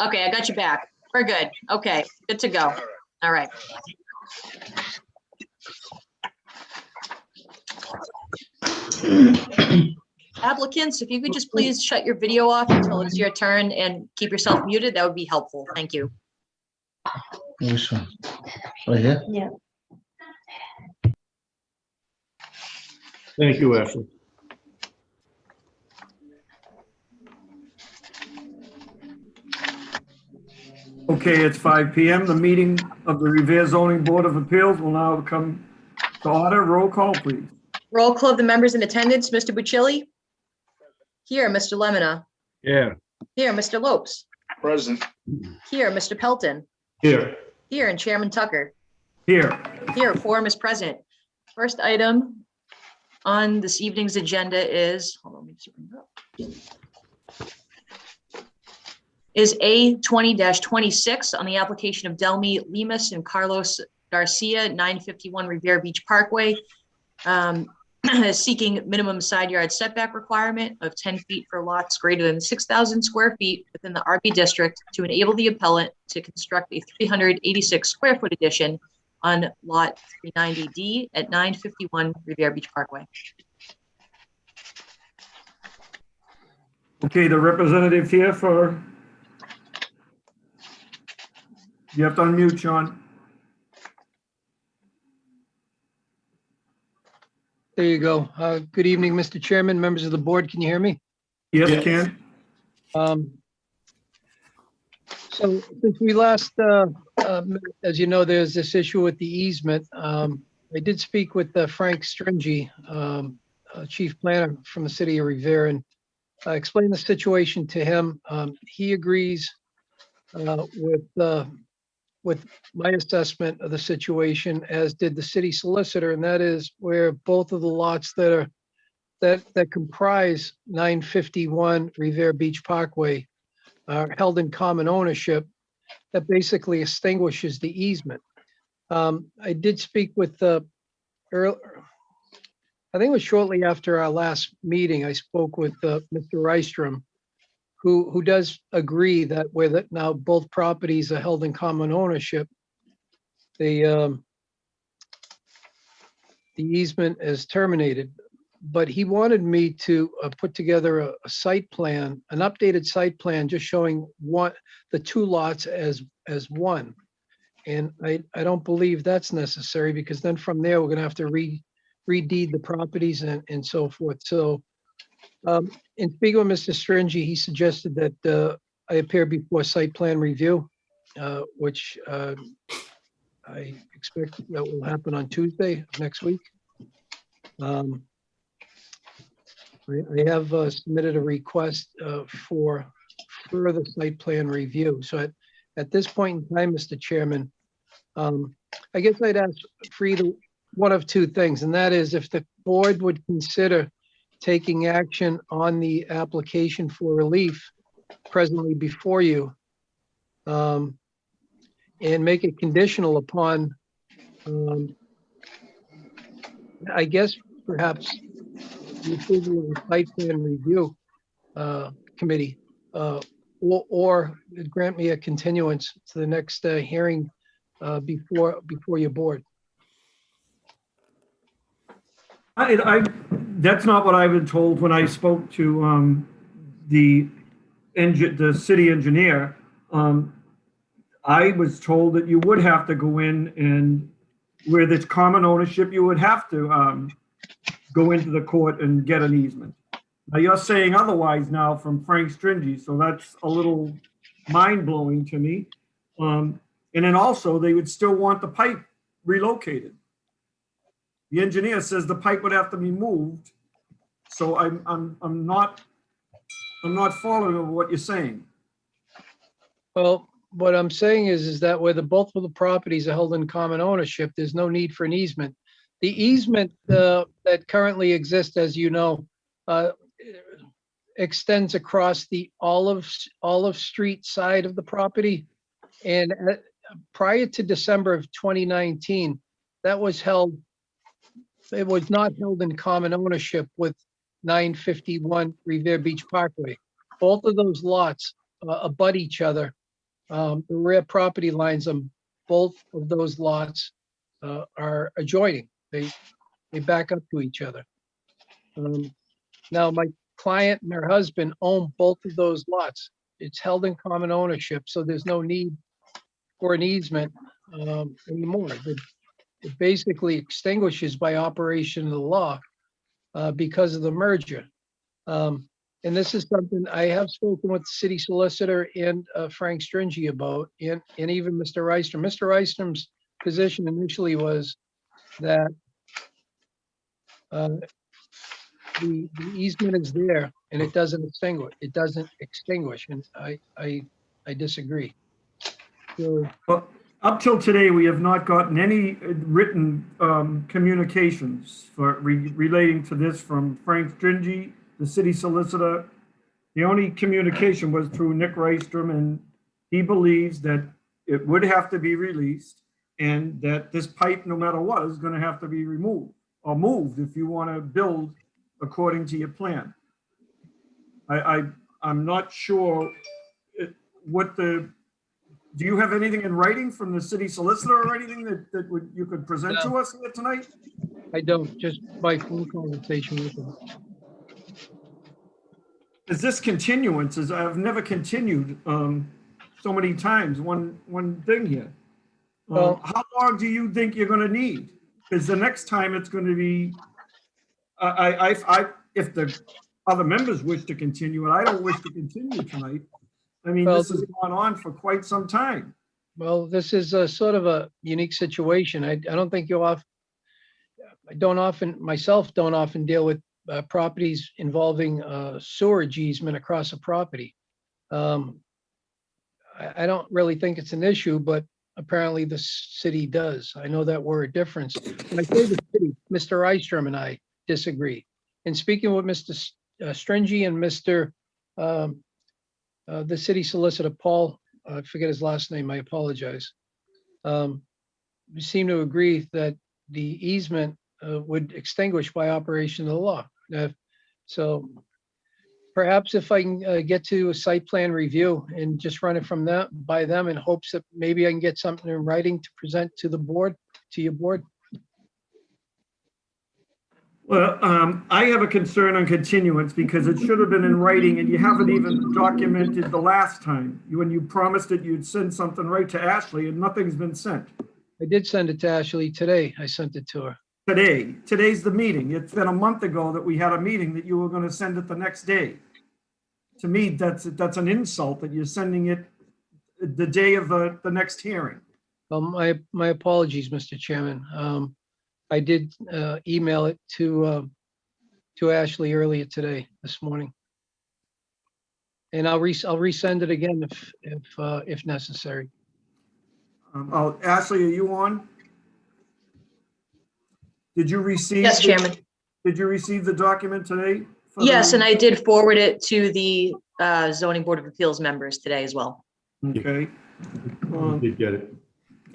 Okay, I got you back. We're good. Okay, good to go. All right. Applicants, if you could just please shut your video off until it's your turn and keep yourself muted, that would be helpful. Thank you. Which one? Right here? Yeah. Thank you, Ashley. Okay, it's 5 p.m. The meeting of the Revere Zoning Board of Appeals will now come to order. Roll call, please. Roll call of the members in attendance. Mr. Bucilli? Here. Mr. Lemonna? Yeah. Here. Mr. Lopes? Present. Here. Mr. Pelton? Here. Here. And Chairman Tucker? Here. Here. Quorum is present. First item on this evening's agenda is, hold on, let me just bring it up. Is A 20-26 on the application of Delmi Lemus and Carlos Garcia, 951 Revere Beach Parkway, seeking minimum side yard setback requirement of 10 feet for lots greater than 6,000 square feet within the RB district to enable the appellant to construct a 386 square foot addition on lot 390D at 951 Revere Beach Parkway. Okay, the representative here for, you have to unmute, Sean. There you go. Good evening, Mr. Chairman, members of the board. Can you hear me? Yes, Ken. So since we last, as you know, there's this issue with the easement. I did speak with Frank Stringy, chief planner from the city of Revere, and explained the situation to him. He agrees with my assessment of the situation, as did the city solicitor, and that is where both of the lots that comprise 951 Revere Beach Parkway are held in common ownership. That basically extinguishes the easement. I did speak with I think it was shortly after our last meeting, I spoke with Mr. Rystrom, who does agree that where that now both properties are held in common ownership, the easement is terminated. But he wanted me to put together a site plan, an updated site plan, just showing the two lots as one. And I don't believe that's necessary, because then from there, we're gonna have to redeed the properties and so forth. So in speaking with Mr. Stringy, he suggested that I appear before site plan review, which I expect that will happen on Tuesday of next week. I have submitted a request for further site plan review. So at this point in time, Mr. Chairman, I guess I'd ask for either one of two things, and that is if the board would consider taking action on the application for relief presently before you, and make it conditional upon, I guess perhaps the approval of the site plan review committee, or grant me a continuance to the next hearing before your board. That's not what I've been told when I spoke to the city engineer. I was told that you would have to go in, and where there's common ownership, you would have to go into the court and get an easement. Now you're saying otherwise now from Frank Stringy, so that's a little mind-blowing to me. And then also they would still want the pipe relocated. The engineer says the pipe would have to be moved. So I'm not following what you're saying. Well, what I'm saying is that where both of the properties are held in common ownership, there's no need for an easement. The easement that currently exists, as you know, extends across the Olive Street side of the property. And prior to December of 2019, that was held, it was not held in common ownership with 951 Revere Beach Parkway. Both of those lots abut each other The rear property lines on both of those lots are adjoining. They back up to each other. Now, my client and her husband own both of those lots. It's held in common ownership, so there's no need for an easement anymore. It basically extinguishes by operation of the law because of the merger. And this is something I have spoken with the city solicitor and Frank Stringy about, and even Mr. Rystrom. Mr. Rystrom's position initially was that the easement is there and it doesn't extinguish. It doesn't extinguish, and I disagree. So, Well, up till today, we have not gotten any written communications relating to this from Frank Stringy, the city solicitor. The only communication was through Nick Rystrom, and he believes that it would have to be released and that this pipe, no matter what, is going to have to be removed or moved if you want to build according to your plan. I'm not sure what the, do you have anything in writing from the city solicitor or anything that you could present to us here tonight? I don't, just by phone conversation with him. Is this continuance, is I've never continued so many times, one thing here. Well- How long do you think you're gonna need? Because the next time it's gonna be, if the other members wish to continue, and I don't wish to continue tonight. I mean, Well, this has gone on for quite some time. Well, this is a sort of a unique situation. I don't think I don't often deal with properties involving sewerage easement across a property. I don't really think it's an issue, but apparently the city does. I know that we're a difference. When I say the city, Mr. Rystrom and I disagree. And speaking with Mr. Stringy and Mr. The city solicitor, Paul, I forget his last name, I apologize. We seem to agree that the easement would extinguish by operation of the law. So perhaps if I can get to a site plan review and just run it from that by them in hopes that maybe I can get something in writing to present to the board, to your board. Well, I have a concern on continuance because it should have been in writing and you haven't even documented the last time. When you promised that you'd send something right to Ashley and nothing's been sent. I did send it to Ashley today. I sent it to her. Today's the meeting. It's been a month ago that we had a meeting that you were going to send it the next day. To me, that's an insult that you're sending it the day of the next hearing. My apologies, Mr. Chairman. I did email it to Ashley earlier today, this morning. And I'll resend it again if necessary. Ashley, are you on? Did you receive? Yes, Chairman. Did you receive the document today? Yes, and I did forward it to the zoning board of appeals members today as well. Okay. Did get it.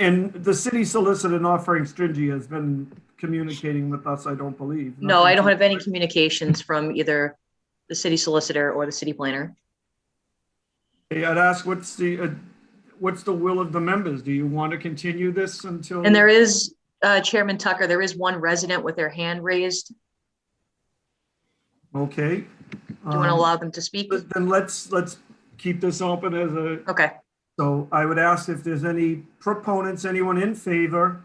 And the city solicitor, not Frank Stringy, has been communicating with us, I don't believe. No, I don't have any communications from either the city solicitor or the city planner. Okay, I'd ask, what's the will of the members? Do you want to continue this until? And there is, Chairman Tucker, there is one resident with their hand raised. Okay. Do you want to allow them to speak? Then let's keep this open as a, Okay. so I would ask if there's any proponents, anyone in favor.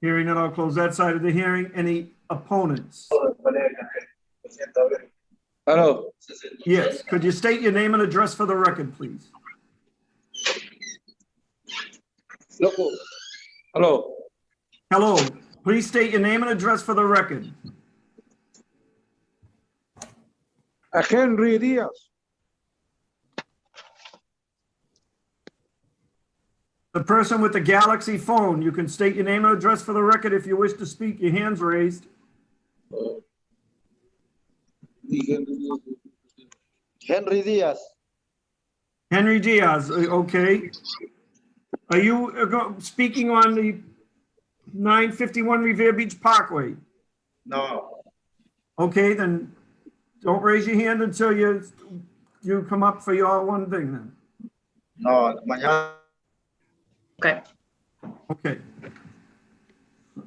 Hearing none, I'll close that side of the hearing. Any opponents? Hello. Yes, could you state your name and address for the record, please? Hello. Hello, please state your name and address for the record. Henry Diaz. The person with the Galaxy phone, you can state your name and address for the record if you wish to speak. Your hand's raised. Henry Diaz. Henry Diaz, okay. Are you speaking on the 951 Revere Beach Parkway? No. Okay, then don't raise your hand until you you come up for your one thing then? No, mañana. Okay. Okay.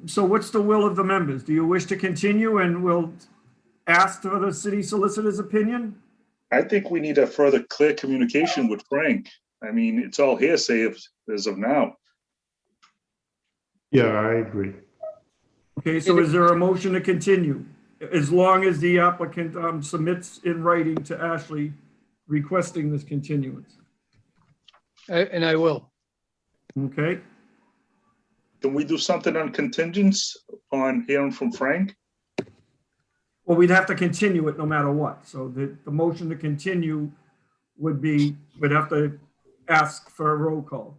So what's the will of the members? Do you wish to continue and we'll ask for the city solicitor's opinion? I think we need a further clear communication with Frank. I mean, it's all hearsay as of now. Yeah, I agree. Okay, so is there a motion to continue? As long as the applicant submits in writing to Ashley requesting this continuance. And I will. Okay, Can we do something on contingents upon hearing from Frank? well, we'd have to continue it no matter what. So the motion to continue would be, we'd have to ask for a roll call.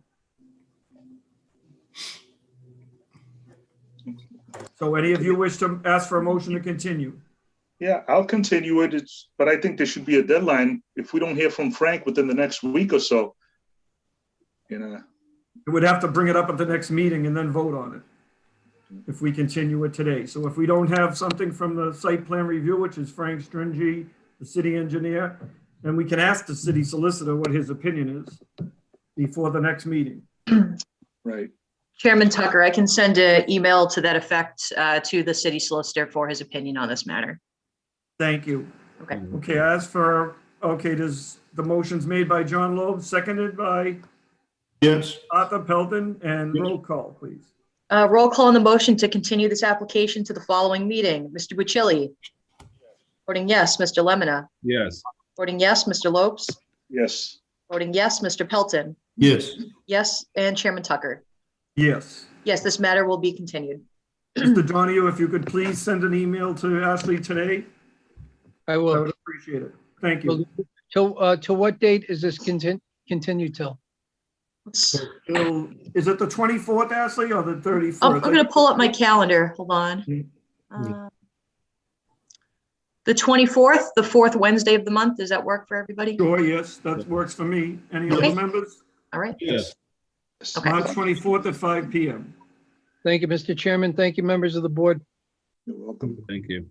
So any of you wish to ask for a motion to continue? Yeah, I'll continue it. But I think there should be a deadline. If we don't hear from Frank within the next week or so, you know. It would have to bring it up at the next meeting and then vote on it if we continue it today. So if we don't have something from the site plan review, which is Frank Stringy, the city engineer, then we can ask the city solicitor what his opinion is before the next meeting. Right. Chairman Tucker, I can send an email to that effect to the city solicitor for his opinion on this matter. Thank you. Okay. Okay, as for, okay, does the motion's made by John Loeb, seconded by Yes. Arthur Pelton, and roll call, please. Roll call on the motion to continue this application to the following meeting. Mr. Bucilli? Voting yes. Mr. Lemonna? Yes. Voting yes. Mr. Lopes? Yes. Voting yes. Mr. Pelton? Yes. Yes. And Chairman Tucker? Yes. Yes, this matter will be continued. Mr. Donahue, if you could please send an email to Ashley today, I I will. would appreciate it. Thank you. Till what date is this continued till? Is it the 24th, Ashley, or the 31st? I'm going to pull up my calendar. Hold on. Mm. The 24th, the fourth Wednesday of the month. Does that work for everybody? Sure, yes, that works for me. Any other Okay. members? All right. Yes. Okay. March 24th at 5 PM. Thank you, Mr. Chairman. Thank you, members of the board. You're welcome. Thank you.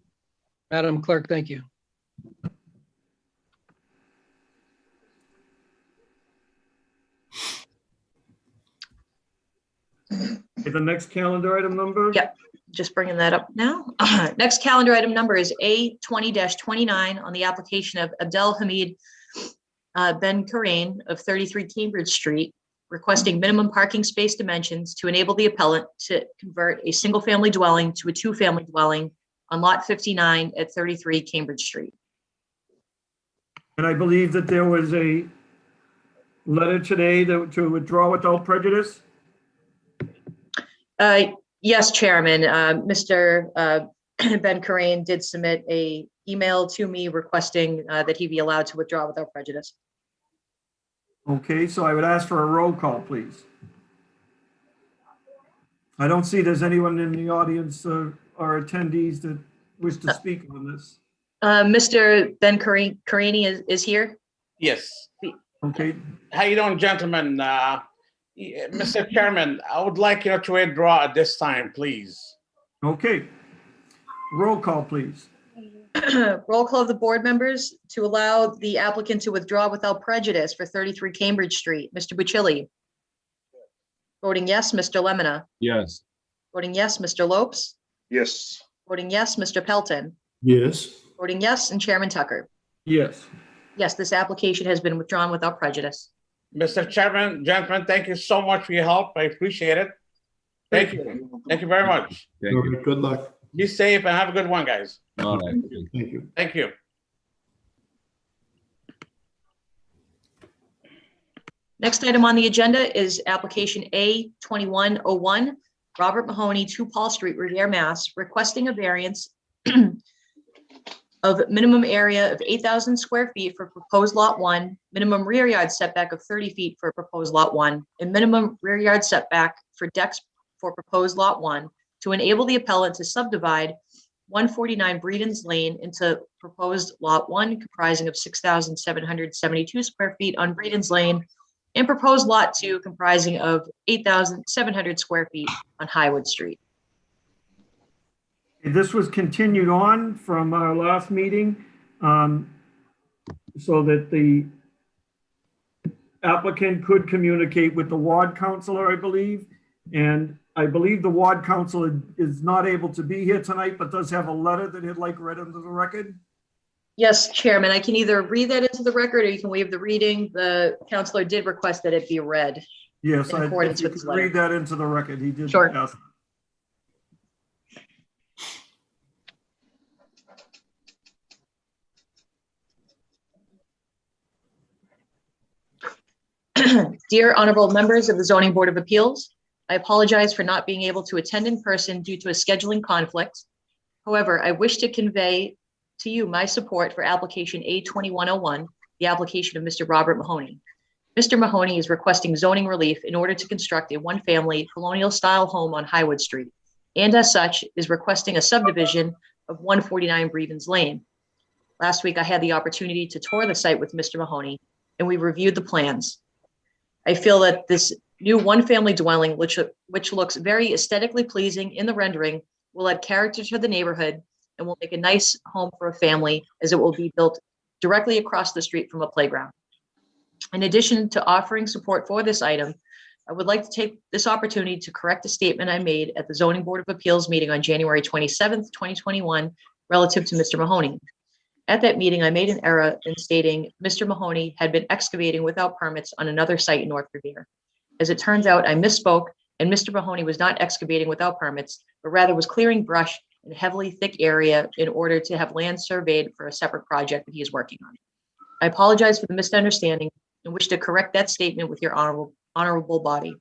Madam Clerk, thank you. Okay, the next calendar item number? Yep. Just bringing that up now. Next calendar item number is A20-29 on the application of Abdel Hamid Ben Karain of 33 Cambridge Street, requesting minimum parking space dimensions to enable the appellant to convert a single-family dwelling to a two-family dwelling on lot 59 at 33 Cambridge Street. And I believe that there was a letter today to withdraw without prejudice. Yes, Chairman. Mr. Ben Karain did submit a email to me requesting that he be allowed to withdraw without prejudice. Okay, so I would ask for a roll call, please. I don't see there's anyone in the audience or attendees that wish to speak on this. Mr. Ben Karaini is here. Yes. Okay, How you doing, gentlemen? Mr. Chairman, I would like you to withdraw at this time, please. okay. Roll call, please. Roll call of the board members to allow the applicant to withdraw without prejudice for 33 Cambridge Street. Mr. Bucilli? Voting yes. Mr. Lemonna? Yes. Voting yes. Mr. Lopes? Yes. Voting yes. Mr. Pelton? Yes. Voting yes. And Chairman Tucker? Yes. Yes, this application has been withdrawn without prejudice. Mr. Chairman, gentlemen, thank you so much for your help. I appreciate it. Thank you. Thank you very much. Thank All you. right, good luck. Be safe and have a good one, guys. All right. Thank you. Thank you. Next item on the agenda is application A2101, Robert Mahoney, 2 Paul Street, Revere, Mass, requesting a variance of minimum area of 8,000 square feet for proposed lot 1, minimum rear yard setback of 30 feet for proposed lot 1, and minimum rear yard setback for decks for proposed lot 1 to enable the appellant to subdivide 149 Breedens Lane into proposed lot 1 comprising of 6,772 square feet on Breedens Lane and proposed lot 2 comprising of 8,700 square feet on Highwood Street. This was continued on from our last meeting. so that the applicant could communicate with the ward counselor, I believe. And I believe the ward counselor is not able to be here tonight, but does have a letter that he'd like read into the record. Yes, Chairman, I can either read that into the record or you can waive the reading. The counselor did request that it be read. Yes, In accordance if you with his could letter. read that into the record. He did Sure. ask. Dear honorable members of the Zoning Board of Appeals, I apologize for not being able to attend in person due to a scheduling conflict. However, I wish to convey to you my support for application A2101, the application of Mr. Robert Mahoney. Mr. Mahoney is requesting zoning relief in order to construct a one-family colonial-style home on Highwood Street, and as such is requesting a subdivision of 149 Brevens Lane. Last week, I had the opportunity to tour the site with Mr. Mahoney, and we reviewed the plans. I feel that this new one-family dwelling, which looks very aesthetically pleasing in the rendering, will add character to the neighborhood and will make a nice home for a family, as it will be built directly across the street from a playground. In addition to offering support for this item, I would like to take this opportunity to correct a statement I made at the Zoning Board of Appeals meeting on January 27th, 2021, relative to Mr. Mahoney. At that meeting, I made an error in stating Mr. Mahoney had been excavating without permits on another site in North Revere. As it turns out, I misspoke, and Mr. Mahoney was not excavating without permits, but rather was clearing brush in a heavily thick area in order to have land surveyed for a separate project that he is working on. I apologize for the misunderstanding and wish to correct that statement with your honorable body.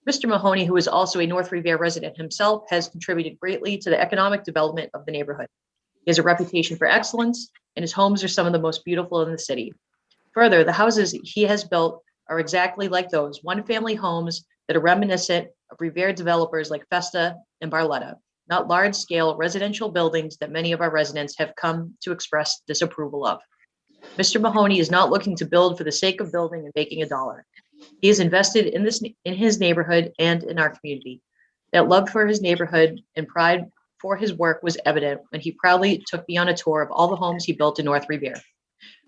Mr. Mahoney, who is also a North Revere resident himself, has contributed greatly to the economic development of the neighborhood. He has a reputation for excellence, and his homes are some of the most beautiful in the city. Further, the houses he has built are exactly like those one-family homes that are reminiscent of Revere developers like Festa and Barletta, not large-scale residential buildings that many of our residents have come to express disapproval of. Mr. Mahoney is not looking to build for the sake of building and making a dollar. He is invested in his neighborhood and in our community. That love for his neighborhood and pride for his work was evident when he proudly took me on a tour of all the homes he built in North Revere.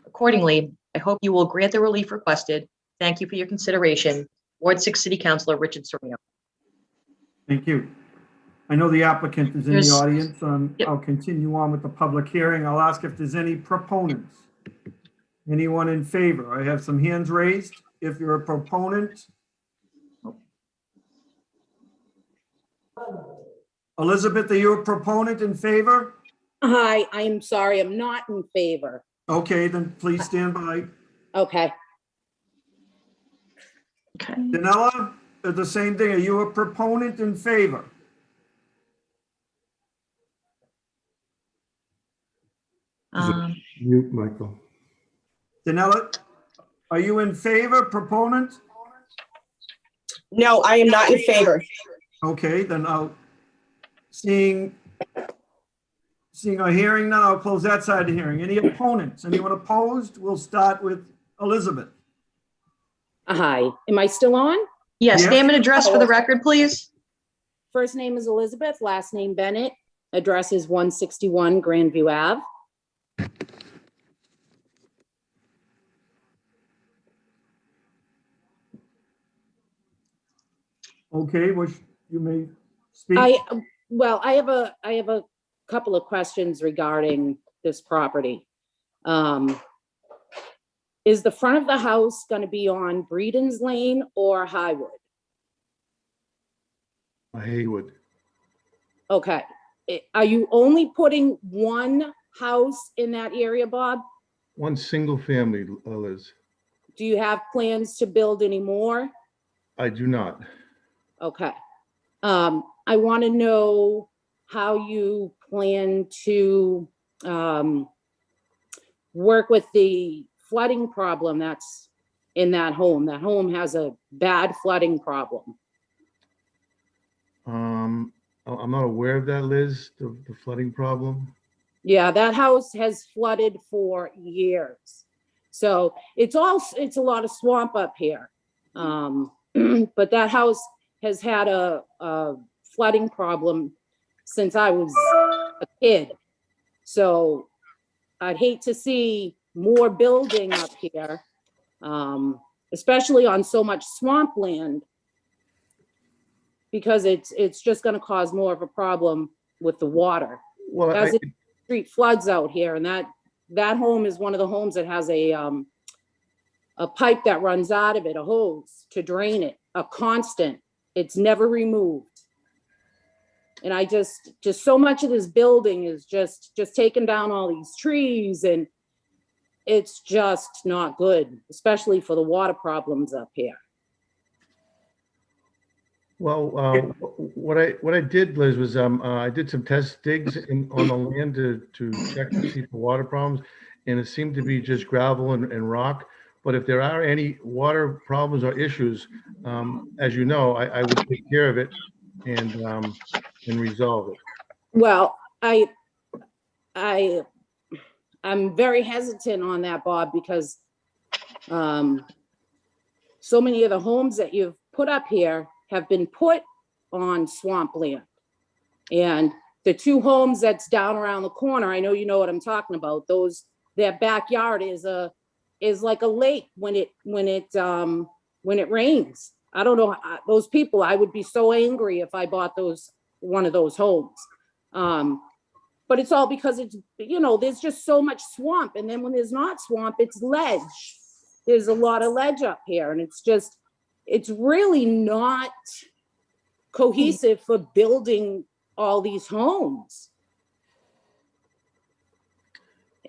Accordingly, I hope you will grant the relief requested. Thank you for your consideration. Ward 6 City Councilor Richard Serino. Thank you. I know the applicant is in There's- the audience. Yep. I'll continue on with the public hearing. I'll ask if there's any proponents. Anyone in favor? I have some hands raised. If you're a proponent. Elizabeth, are you a proponent in favor? Hi, I'm sorry, I'm not in favor. Okay, then please stand by. Okay, Okay. Danella, the same thing. Are you a proponent in favor? Mute, Michael. Danella, are you in favor, proponent? No, I am not in favor. Okay, then seeing or hearing none, I'll close that side of the hearing. Any opponents? Anyone opposed? We'll start with Elizabeth. hi. Am I still on? Yes, Yes. name and address for the record, please. First name is Elizabeth, last name Bennett. Address is 161 Grandview Ave. Okay, which you may speak. I have a couple of questions regarding this property. Is the front of the house going to be on Breeden's Lane or Highwood? Haywood. Okay. Are you only putting one house in that area, Bob? One single family, Liz. Do you have plans to build any more? I do not. Okay. I want to know how you plan to work with the flooding problem that's in that home. That home has a bad flooding problem. I'm not aware of that, Liz, the flooding problem. Yeah, that house has flooded for years. So it's a lot of swamp up here. But that house has had a flooding problem since I was a kid. So I'd hate to see more building up here, especially on so much swampland, because it's just gonna cause more of a problem with the water. Well, As it street floods out here, and that home is one of the homes that has a pipe that runs out of it, a hose to drain it, a constant. It's never removed. And I just so much of this building is just taking down all these trees, and it's just not good, especially for the water problems up here. well, what I did, Liz, was I did some test digs on the land to check to see for water problems, and it seemed to be just gravel and rock. But if there are any water problems or issues, as you know, I would take care of it and resolve it. Well, I'm very hesitant on that, Bob, because so many of the homes that you've put up here have been put on swampland. And the two homes that's down around the corner, I know you know what I'm talking about. Their backyard is like a lake when it rains. I don't know, those people, I would be so angry if I bought one of those homes. But it's all because it's, there's just so much swamp. And then when there's not swamp, it's ledge. There's a lot of ledge up here, and it's really not cohesive for building all these homes.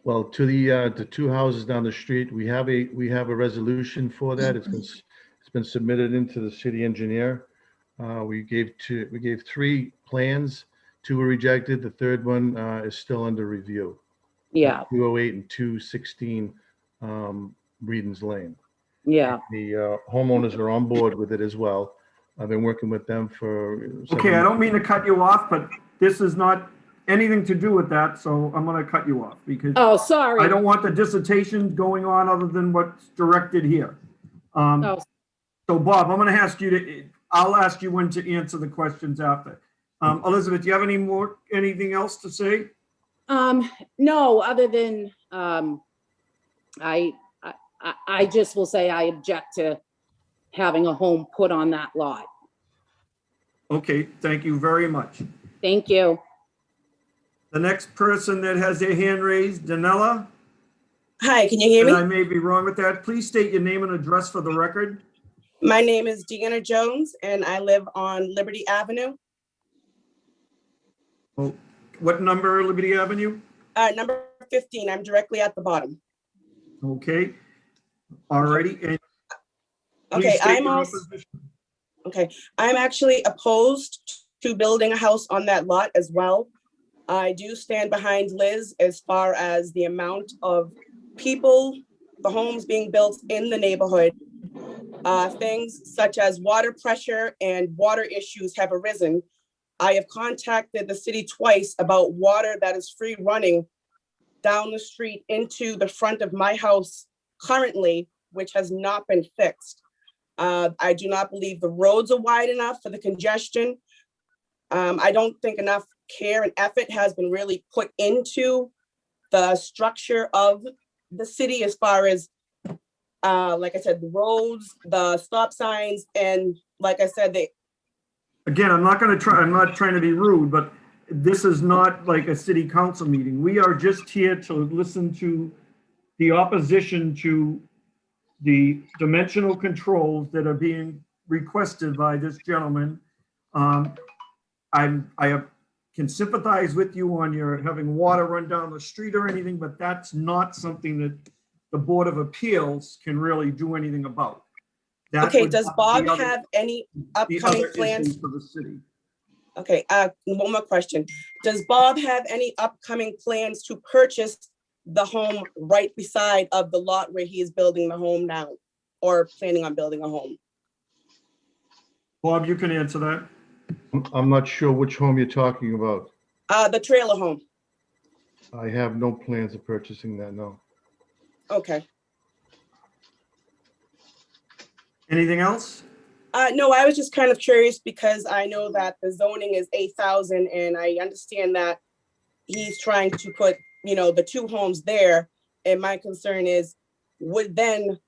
Well, to the two houses down the street, we have a resolution for that. It's been submitted into the city engineer. We gave 3 plans. 2 were rejected. The third one is still under review. Yeah. 208 and 216 Breedens Lane. Yeah. The homeowners are on board with it as well. I've been working with them for. Okay, I don't mean to cut you off, but this is not anything to do with that, so I'm going to cut you off because Oh, sorry. I don't want the dissertation going on other than what's directed here. Oh, So Bob, I'm going to ask you I'll ask you when to answer the questions after. Elizabeth, do you have anything else to say? no, other than I just will say I object to having a home put on that lot. Okay, thank you very much. Thank you. The next person that has their hand raised, Danella. Hi, can you hear And I me? may be wrong with that. Please state your name and address for the record. My name is Deanna Jones and I live on Liberty Avenue. Oh, what number, Liberty Avenue? Number 15, I'm directly at the bottom. Okay. Alrighty. And please Okay, state your opposition. I'm actually opposed to building a house on that lot as well. I do stand behind Liz as far as the amount of people, the homes being built in the neighborhood. Things such as water pressure and water issues have arisen. I have contacted the city twice about water that is free running down the street into the front of my house currently, which has not been fixed. I do not believe the roads are wide enough for the congestion. I don't think enough care and effort has been really put into the structure of the city as far as, like I said, the roads, the stop signs, and like I said, Again, I'm not trying to be rude, but this is not like a city council meeting. We are just here to listen to the opposition to the dimensional controls that are being requested by this gentleman. Can sympathize with you on your having water run down the street or anything, but that's not something that the Board of Appeals can really do anything about. That okay, would does be Bob the other- have any the upcoming other plans? issue for the city? Okay, one more question. Does Bob have any upcoming plans to purchase the home right beside of the lot where he is building the home now or planning on building a home? Bob, you can answer that. I'm not sure which home you're talking about. The trailer home. I have no plans of purchasing that, no. Okay. Anything else? No, I was just kind of curious because I know that the zoning is 8,000 and I understand that he's trying to put, the 2 homes there. And my concern is, would then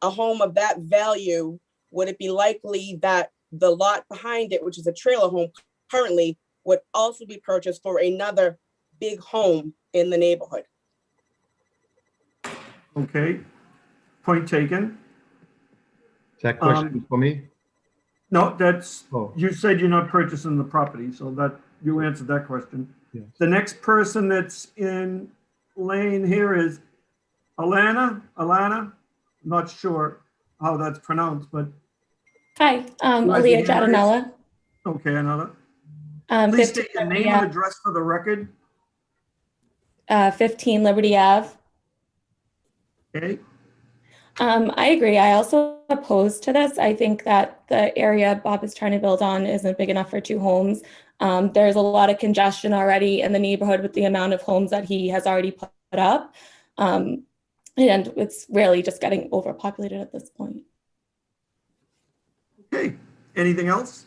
a home of that value, would it be likely that the lot behind it, which is a trailer home currently, would also be purchased for another big home in the neighborhood? Okay, point taken. Is that question for me? No, that's, Oh. you said you're not purchasing the property, so that, you answered that question. Yes. The next person that's in lane here is Alana, not sure how that's pronounced, but Hi, You have Aaliyah the hand Jadinella. okay, another. Please 15 state your Liberty name and Ave, address for the record. 15 Liberty Ave. Okay, I agree. I also opposed to this. I think that the area Bob is trying to build on isn't big enough for 2 homes. There's a lot of congestion already in the neighborhood with the amount of homes that he has already put up. And it's really just getting overpopulated at this point. okay. Anything else?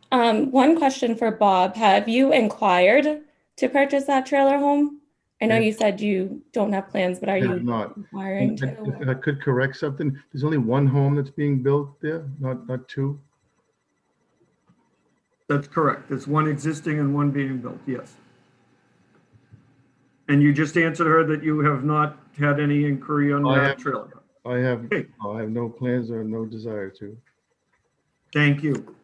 One question for Bob. Have you inquired to purchase that trailer home? I know Yeah. you said you don't have plans, but are I you have not. inquiring And to? if I could correct something, there's only 1 home that's being built there, not 2. That's correct. There's one existing and one being built, yes. And you just answered her that you have not had any inquiry on I that have- trailer. I have Okay. no plans or no desire to. Thank you.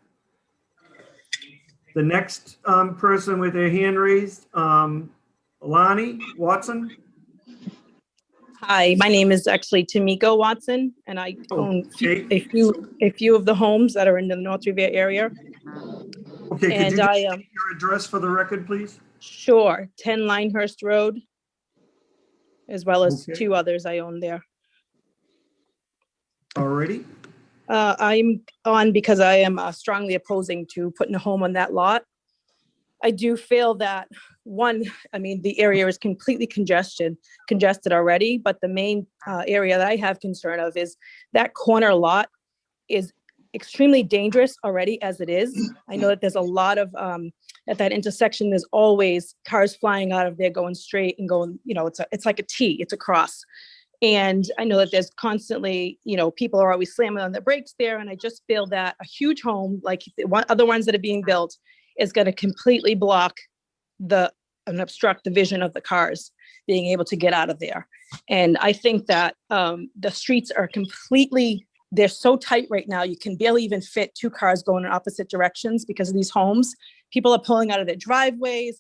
The next person with their hand raised, Alani Watson. Hi, my name is actually Tamiko Watson, and I own Okay. a few of the homes that are in the North Revere area. Okay, could And you just I state your address for the record, please? Sure, 10 Linehurst Road, as well as Okay. 2 others I own there. Alrighty. I'm on because I am strongly opposing to putting a home on that lot. I do feel that the area is completely congested already, but the main area that I have concern of is that corner lot is extremely dangerous already as it is. I know that there's a lot of, at that intersection, there's always cars flying out of there going straight and going, it's like a T, it's a cross. And I know that there's constantly, people are always slamming on the brakes there. And I just feel that a huge home, like the other ones that are being built, is going to completely block and obstruct the vision of the cars being able to get out of there. And I think that the streets are they're so tight right now, you can barely even fit 2 cars going in opposite directions because of these homes. People are pulling out of their driveways.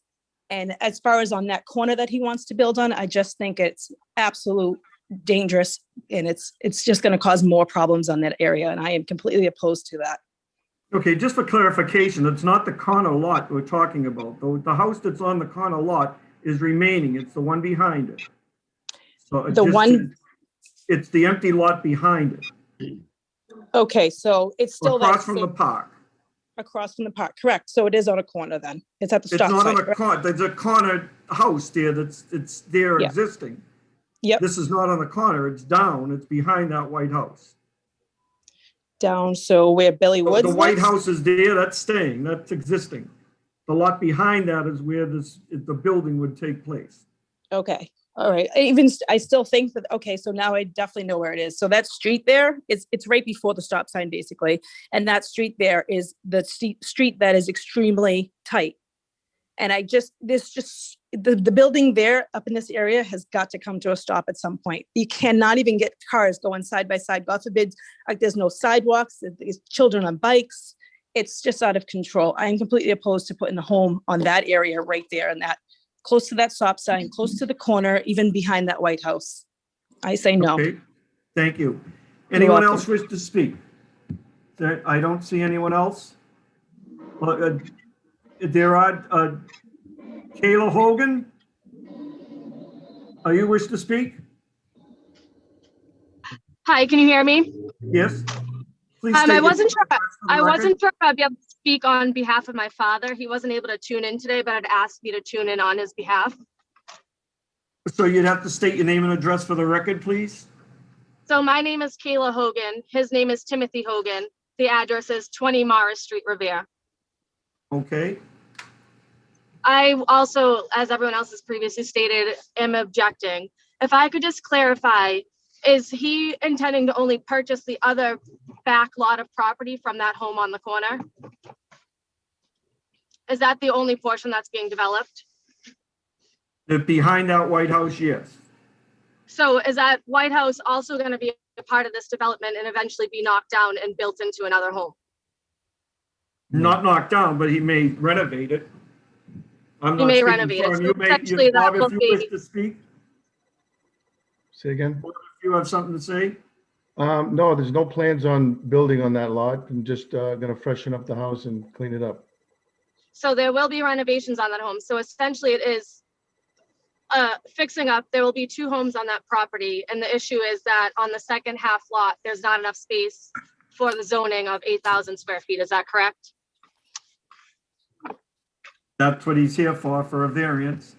And as far as on that corner that he wants to build on, I just think it's absolute dangerous, and it's just going to cause more problems on that area. And I am completely opposed to that. Okay, just for clarification, it's not the corner lot we're talking about. The house that's on the corner lot is remaining. It's the one behind it. So it's the empty lot behind it. Okay, so it's still across from the park. Across from the park, correct. So it is on a corner then. It's at the It's stop not sign. on a corner. There's a corner house there it's there Yeah. existing. Yep. This is not on the corner. It's down. It's behind that white house. Down, so where Billy Woods The white lives? house is there. That's staying. That's existing. The lot behind that is where the building would take place. Okay, all right. I still think that, okay, so now I definitely know where it is. So that street there, it's right before the stop sign, basically. And that street there is the street that is extremely tight. And the building there up in this area has got to come to a stop at some point. You cannot even get cars going side by side. God forbid, like there's no sidewalks, there's children on bikes. It's just out of control. I am completely opposed to putting a home on that area right there, and that close to that stop sign, close to the corner, even behind that White House. I say no. Okay, thank you. Anyone else wish to speak? I don't see anyone else. There are Kayla Hogan. Are you wish to speak? Hi, can you hear me? Yes. Please state I your wasn't sure. address for the I record. wasn't sure if I'd be able to speak on behalf of my father. He wasn't able to tune in today, but had asked me to tune in on his behalf. So you'd have to state your name and address for the record, please. So my name is Kayla Hogan. His name is Timothy Hogan. The address is 20 Morris Street, Revere. Okay. I also, as everyone else has previously stated, am objecting. if I could just clarify, is he intending to only purchase the other back lot of property from that home on the corner? Is that the only portion that's being developed? Behind that White House, yes. So is that White House also going to be a part of this development and eventually be knocked down and built into another home? Not knocked down, but he may renovate it. I'm He not may speaking renovate for it. him. So You may, essentially Bob, that if will you wish be, to speak, Say again? Bob, if you have something to say? No, there's no plans on building on that lot. I'm just gonna freshen up the house and clean it up. so there will be renovations on that home. So essentially it is fixing up. There will be 2 homes on that property. And the issue is that on the second half lot, there's not enough space for the zoning of 8,000 square feet. Is that correct? That's what he's here for a variance.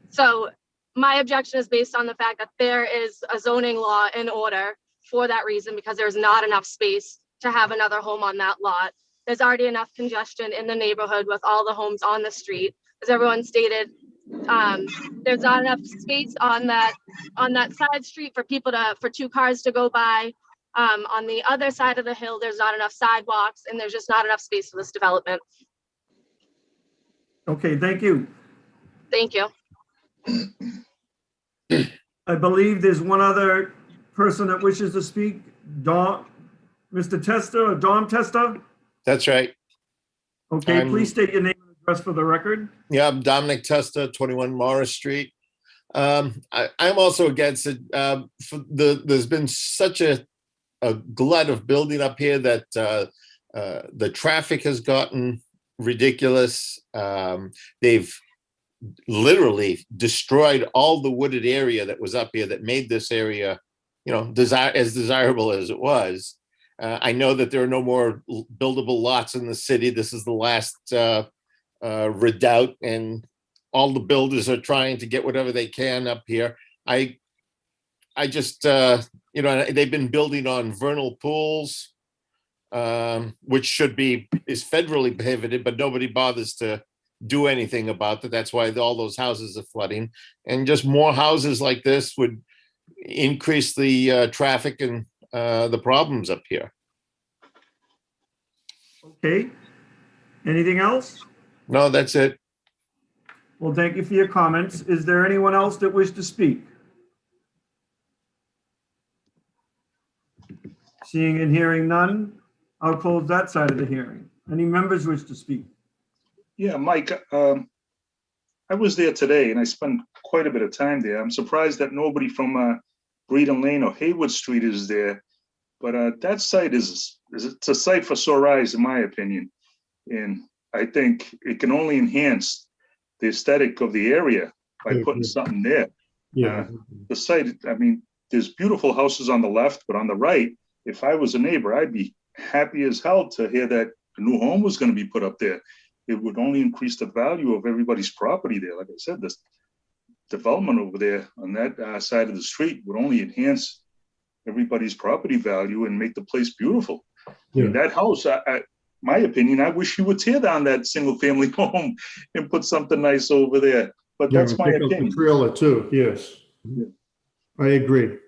So my objection is based on the fact that there is a zoning law in order for that reason, because there's not enough space to have another home on that lot. There's already enough congestion in the neighborhood with all the homes on the street. As everyone stated, there's not enough space on that side street for for 2 cars to go by. On the other side of the hill, there's not enough sidewalks, and there's just not enough space for this development. Okay, thank you. Thank you. I believe there's one other person that wishes to speak. Dom, Mr. Testa or Dom Testa? That's right. Okay, please state your name and address for the record. Yeah, I'm Dominic Testa, 21 Morris Street. I'm also against it. There's been such a glut of building up here that the traffic has gotten ridiculous. They've literally destroyed all the wooded area that was up here that made this area, as desirable as it was. I know that there are no more buildable lots in the city. This is the last redoubt, and all the builders are trying to get whatever they can up here. I just, they've been building on vernal pools, which is federally prohibited, but nobody bothers to do anything about that. That's why all those houses are flooding. And just more houses like this would increase the traffic and the problems up here. Okay. Anything else? No, that's it. Well, thank you for your comments. Is there anyone else that wishes to speak? Seeing and hearing none, I'll close that side of the hearing. Any members wish to speak? Yeah, Mike, I was there today and I spent quite a bit of time there. I'm surprised that nobody from Breeden Lane or Haywood Street is there. But that site it's a site for sore eyes, in my opinion. And I think it can only enhance the aesthetic of the area by putting something there. Yeah. The site, I mean, there's beautiful houses on the left, but on the right, if I was a neighbor, I'd be happy as hell to hear that a new home was going to be put up there. It would only increase the value of everybody's property there. Like I said, this development over there on that side of the street would only enhance everybody's property value and make the place beautiful. Yeah. And that house, my opinion, I wish you would tear down that single family home and put something nice over there. But that's my opinion. The trailer too, yes. Yeah. I agree,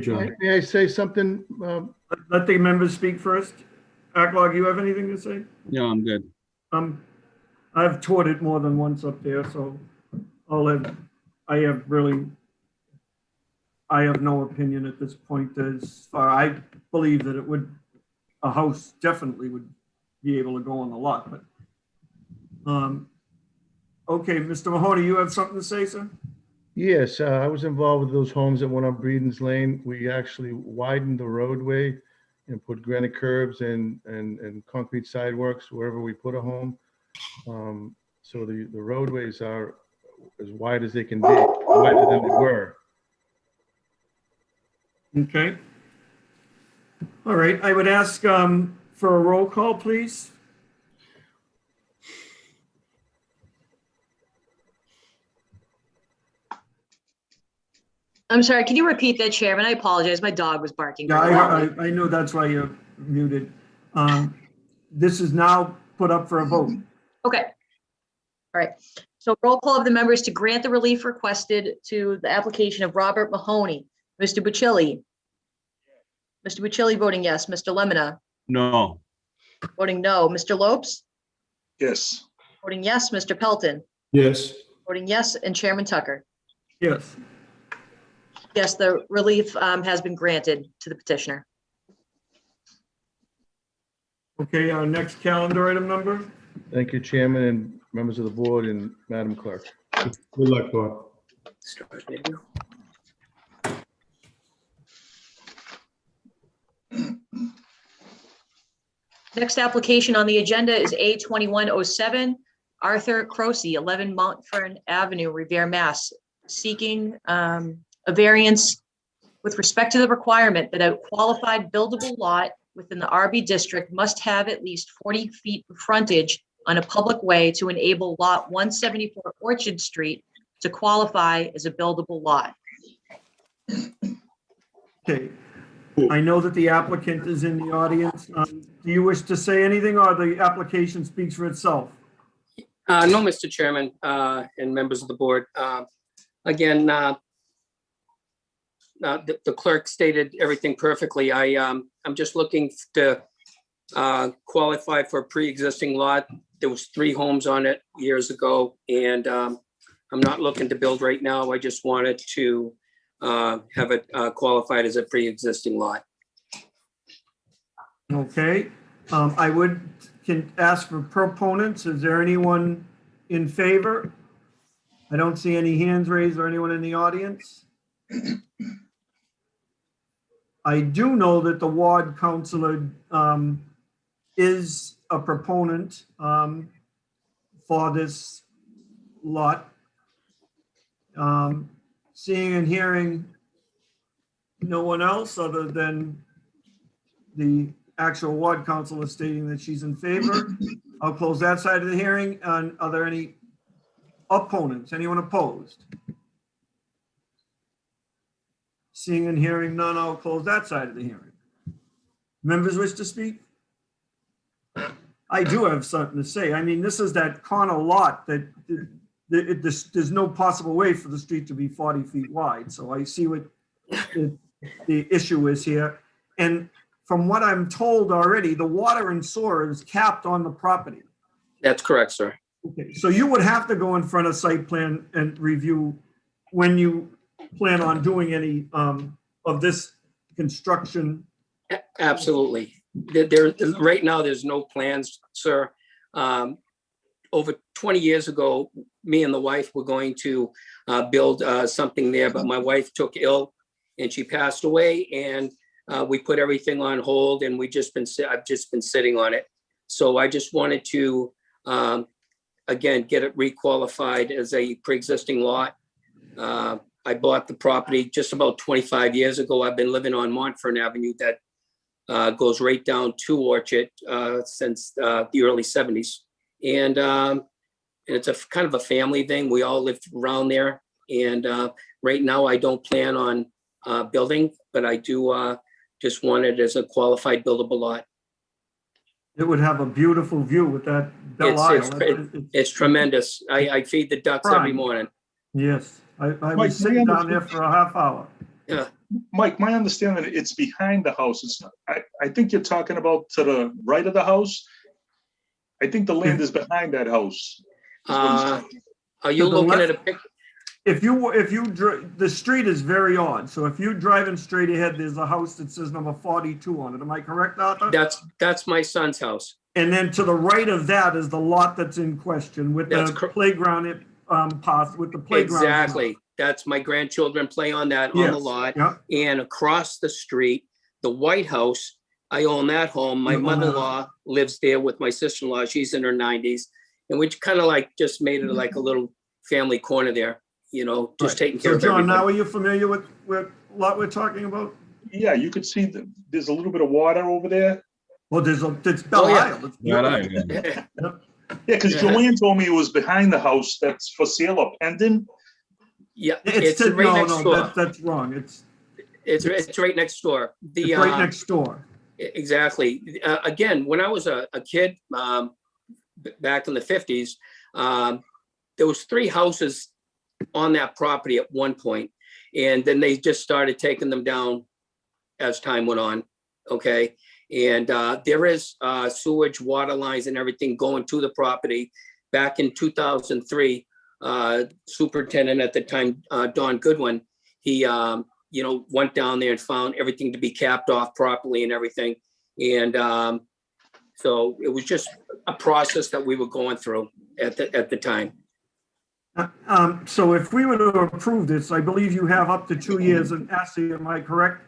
John. May I say something? Let the members speak first. Backlog, you have anything to say? No, I'm good. I've toured it more than once up there, so I have no opinion at this point as far. I believe that a house definitely would be able to go on the lot, but okay, Mr. Mahoney, you have something to say, sir? Yes, I was involved with those homes that went up Breeden's Lane. We actually widened the roadway and put granite curbs and concrete sidewalks wherever we put a home. So the roadways are as wide as they can be, wider than they were. Okay. All right, I would ask for a roll call, please. I'm sorry, can you repeat that, Chairman? I apologize. My dog was barking. Yeah, I know that's why you're muted. This is now put up for a vote. Okay. All right. So roll call of the members to grant the relief requested to the application of Robert Mahoney. Mr. Bucilli. Mr. Bucilli voting yes. Mr. Lemonna No. voting no. Mr. Lopes Yes. voting yes. Mr. Pelton Yes. voting yes, and Chairman Tucker. Yes. Yes, the relief has been granted to the petitioner. Okay, our next calendar item number? Thank you, Chairman and members of the board and Madam Clerk. Good luck, Bob. Next application on the agenda is A2107, Arthur Croce, 11 Montfern Avenue, Revere, Mass, seeking a variance with respect to the requirement that a qualified buildable lot within the RB district must have at least 40 feet of frontage on a public way to enable lot 174 Orchard Street to qualify as a buildable lot. Okay. I know that the applicant is in the audience. Do you wish to say anything, or the application speaks for itself? No, Mr. Chairman, and members of the board. Again, the clerk stated everything perfectly. I'm just looking to qualify for a pre-existing lot. There was 3 homes on it years ago, and I'm not looking to build right now. I just wanted to have it qualified as a pre-existing lot. Okay, I can ask for proponents. Is there anyone in favor? I don't see any hands raised or anyone in the audience. I do know that the ward councilor is a proponent for this lot. Seeing and hearing no one else other than the actual ward councilor stating that she's in favor, I'll close that side of the hearing. And are there any opponents? Anyone opposed? Seeing and hearing none, I'll close that side of the hearing. Members wish to speak? I do have something to say. I mean, this is that corner lot that there's no possible way for the street to be 40 feet wide. So I see what the issue is here. And from what I'm told already, the water and sewer is capped on the property. That's correct, sir. Okay, so you would have to go in front of site plan and review when you plan on doing any of this construction. Absolutely. Right now, there's no plans, sir. Over 20 years ago, me and the wife were going to build something there, but my wife took ill and she passed away, and we put everything on hold, and I've just been sitting on it. So I just wanted to, again, get it requalified as a pre-existing lot. I bought the property just about 25 years ago. I've been living on Montfern Avenue that goes right down to Orchard since the early 70s. And it's a kind of a family thing. We all lived around there. And right now I don't plan on building, but I do just want it as a qualified buildable lot. It would have a beautiful view with that Belle Isle. It's tremendous. I feed the ducks every morning. Yes, I was sitting down there for a half hour. Yeah. Mike, my understanding, it's behind the house. It's not, I think you're talking about to the right of the house. I think the land is behind that house. Are you looking at a picture? The street is very odd. So if you're driving straight ahead, there's a house that says number 42 on it. Am I correct, Arthur? That's my son's house. And then to the right of that is the lot that's in question with the playground path with the playground. Exactly. That's my grandchildren play on that on the lot. Yep. And across the street, the White House, I own that home. My mother-in-law lives there with my sister-in-law. She's in her 90s. And we kind of like just made it like a little family corner there, you know, just taking care of everything. John, now are you familiar with what lot we're talking about? Yeah, you could see that there's a little bit of water over there. Well, it's Belle Isle. Yeah, because Joanne told me it was behind the house that's for sale or pending. Yeah, it's right next door. That's wrong. It's right next door. It's right next door. Exactly. Again, when I was a kid back in the 50s, there was 3 houses on that property at one point, and then they just started taking them down as time went on, okay? And there is sewage, water lines and everything going to the property. Back in 2003, superintendent at the time, Don Goodwin, he, went down there and found everything to be capped off properly and everything. And so it was just a process that we were going through at the time. So if we were to approve this, I believe you have up to 2 years, and Ashley, am I correct?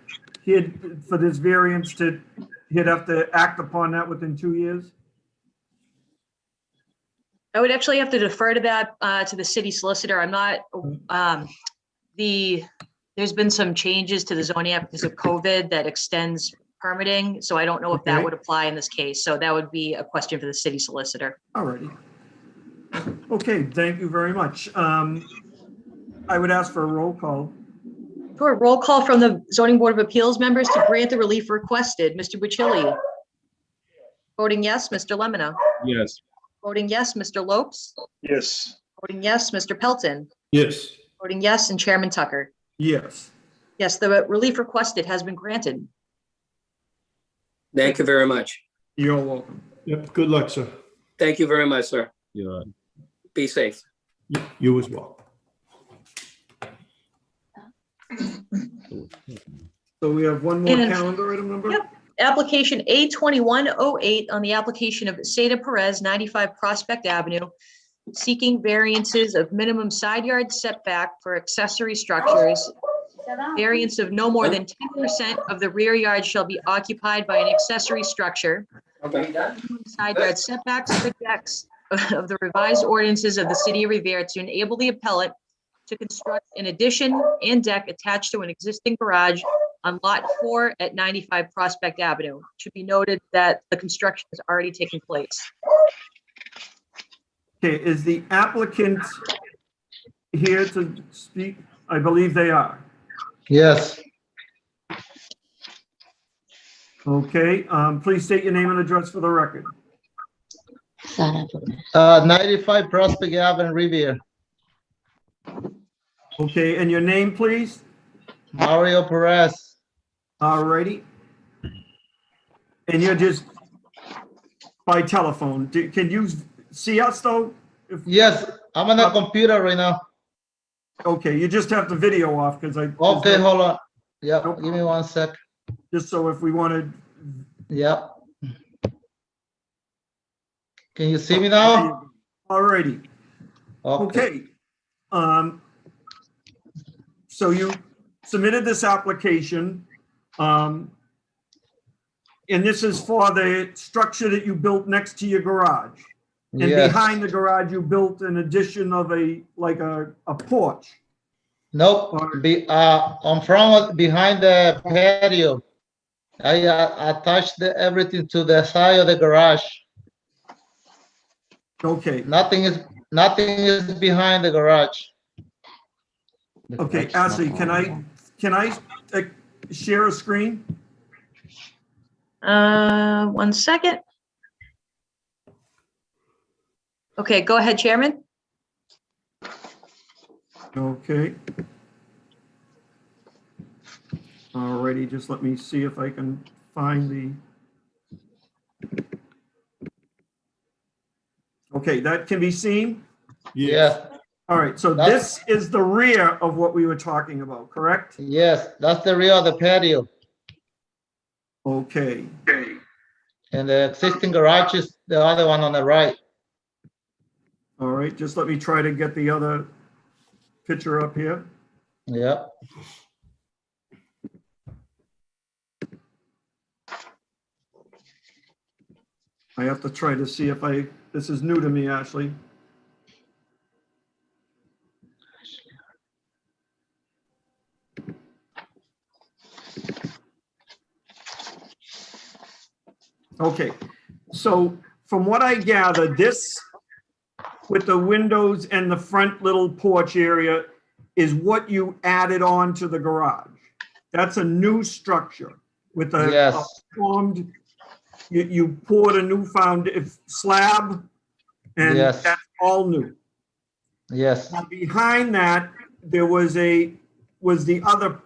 For this variance he'd have to act upon that within 2 years? I would actually have to defer to that, to the city solicitor. I'm not, there's been some changes to the zoning app because of COVID that extends permitting. So I don't know if that Okay. would apply in this case. So that would be a question for the city solicitor. All righty. Okay, thank you very much. I would ask for a roll call. Sure, roll call from the zoning board of appeals members to grant the relief requested. Mr. Bucilli? Voting yes, Mr. Lemonna? Yes. Voting yes, Mr. Lopes? Yes. Voting yes, Mr. Pelton? Yes. Voting yes, and Chairman Tucker? Yes. Yes, the relief requested has been granted. Thank you very much. You're welcome. Yep, good luck, sir. Thank you very much, sir. Yeah. Be safe. You as well. So we have one more And- calendar item number? Yep. Application A2108 on the application of Seda Perez, 95 Prospect Avenue, seeking variances of minimum side yard setback for accessory structures. Variance of no more than 10% of the rear yard shall be occupied by an accessory structure. Side yard setbacks for decks of the revised ordinances of the city of Revere to enable the appellant to construct an addition and deck attached to an existing garage on Lot 4 at 95 Prospect Avenue. It should be noted that the construction has already taken place. Okay, is the applicant here to speak? I believe they are. Yes, Okay, please state your name and address for the record. 95 Prospect Avenue, Revere. Okay, and your name, please? Mario Perez. All righty. And you're just by telephone. Can you see us though? Yes, I'm on the computer right now. Okay, you just have the video off because Okay, hold on. Yeah, give me 1 sec. just so if we wanted. Yeah. Can you see me now? All righty. Okay. Okay. So you submitted this application. And this is for the structure that you built next to your garage. And Yes. behind the garage, you built an addition of a porch. Nope. On front, behind the patio. I attached everything to the side of the garage. Okay. Nothing is behind the garage. Okay, Ashley, can I share a screen? 1 second. Okay, go ahead, Chairman. Okay. Alrighty, just let me see if I can find the. Okay, that can be seen? Yeah. All right, so this is the rear of what we were talking about, correct? Yes, that's the rear of the patio. Okay. And the existing garage is the other one on the right. All right, just let me try to get the other picture up here. Yep. I have to try to see if this is new to me, Ashley. Okay, so from what I gather, this with the windows and the front little porch area is what you added on to the garage. That's a new structure with a Yes. formed, you poured a new slab and Yes. that's all new. Yes. Now, behind that, there was the other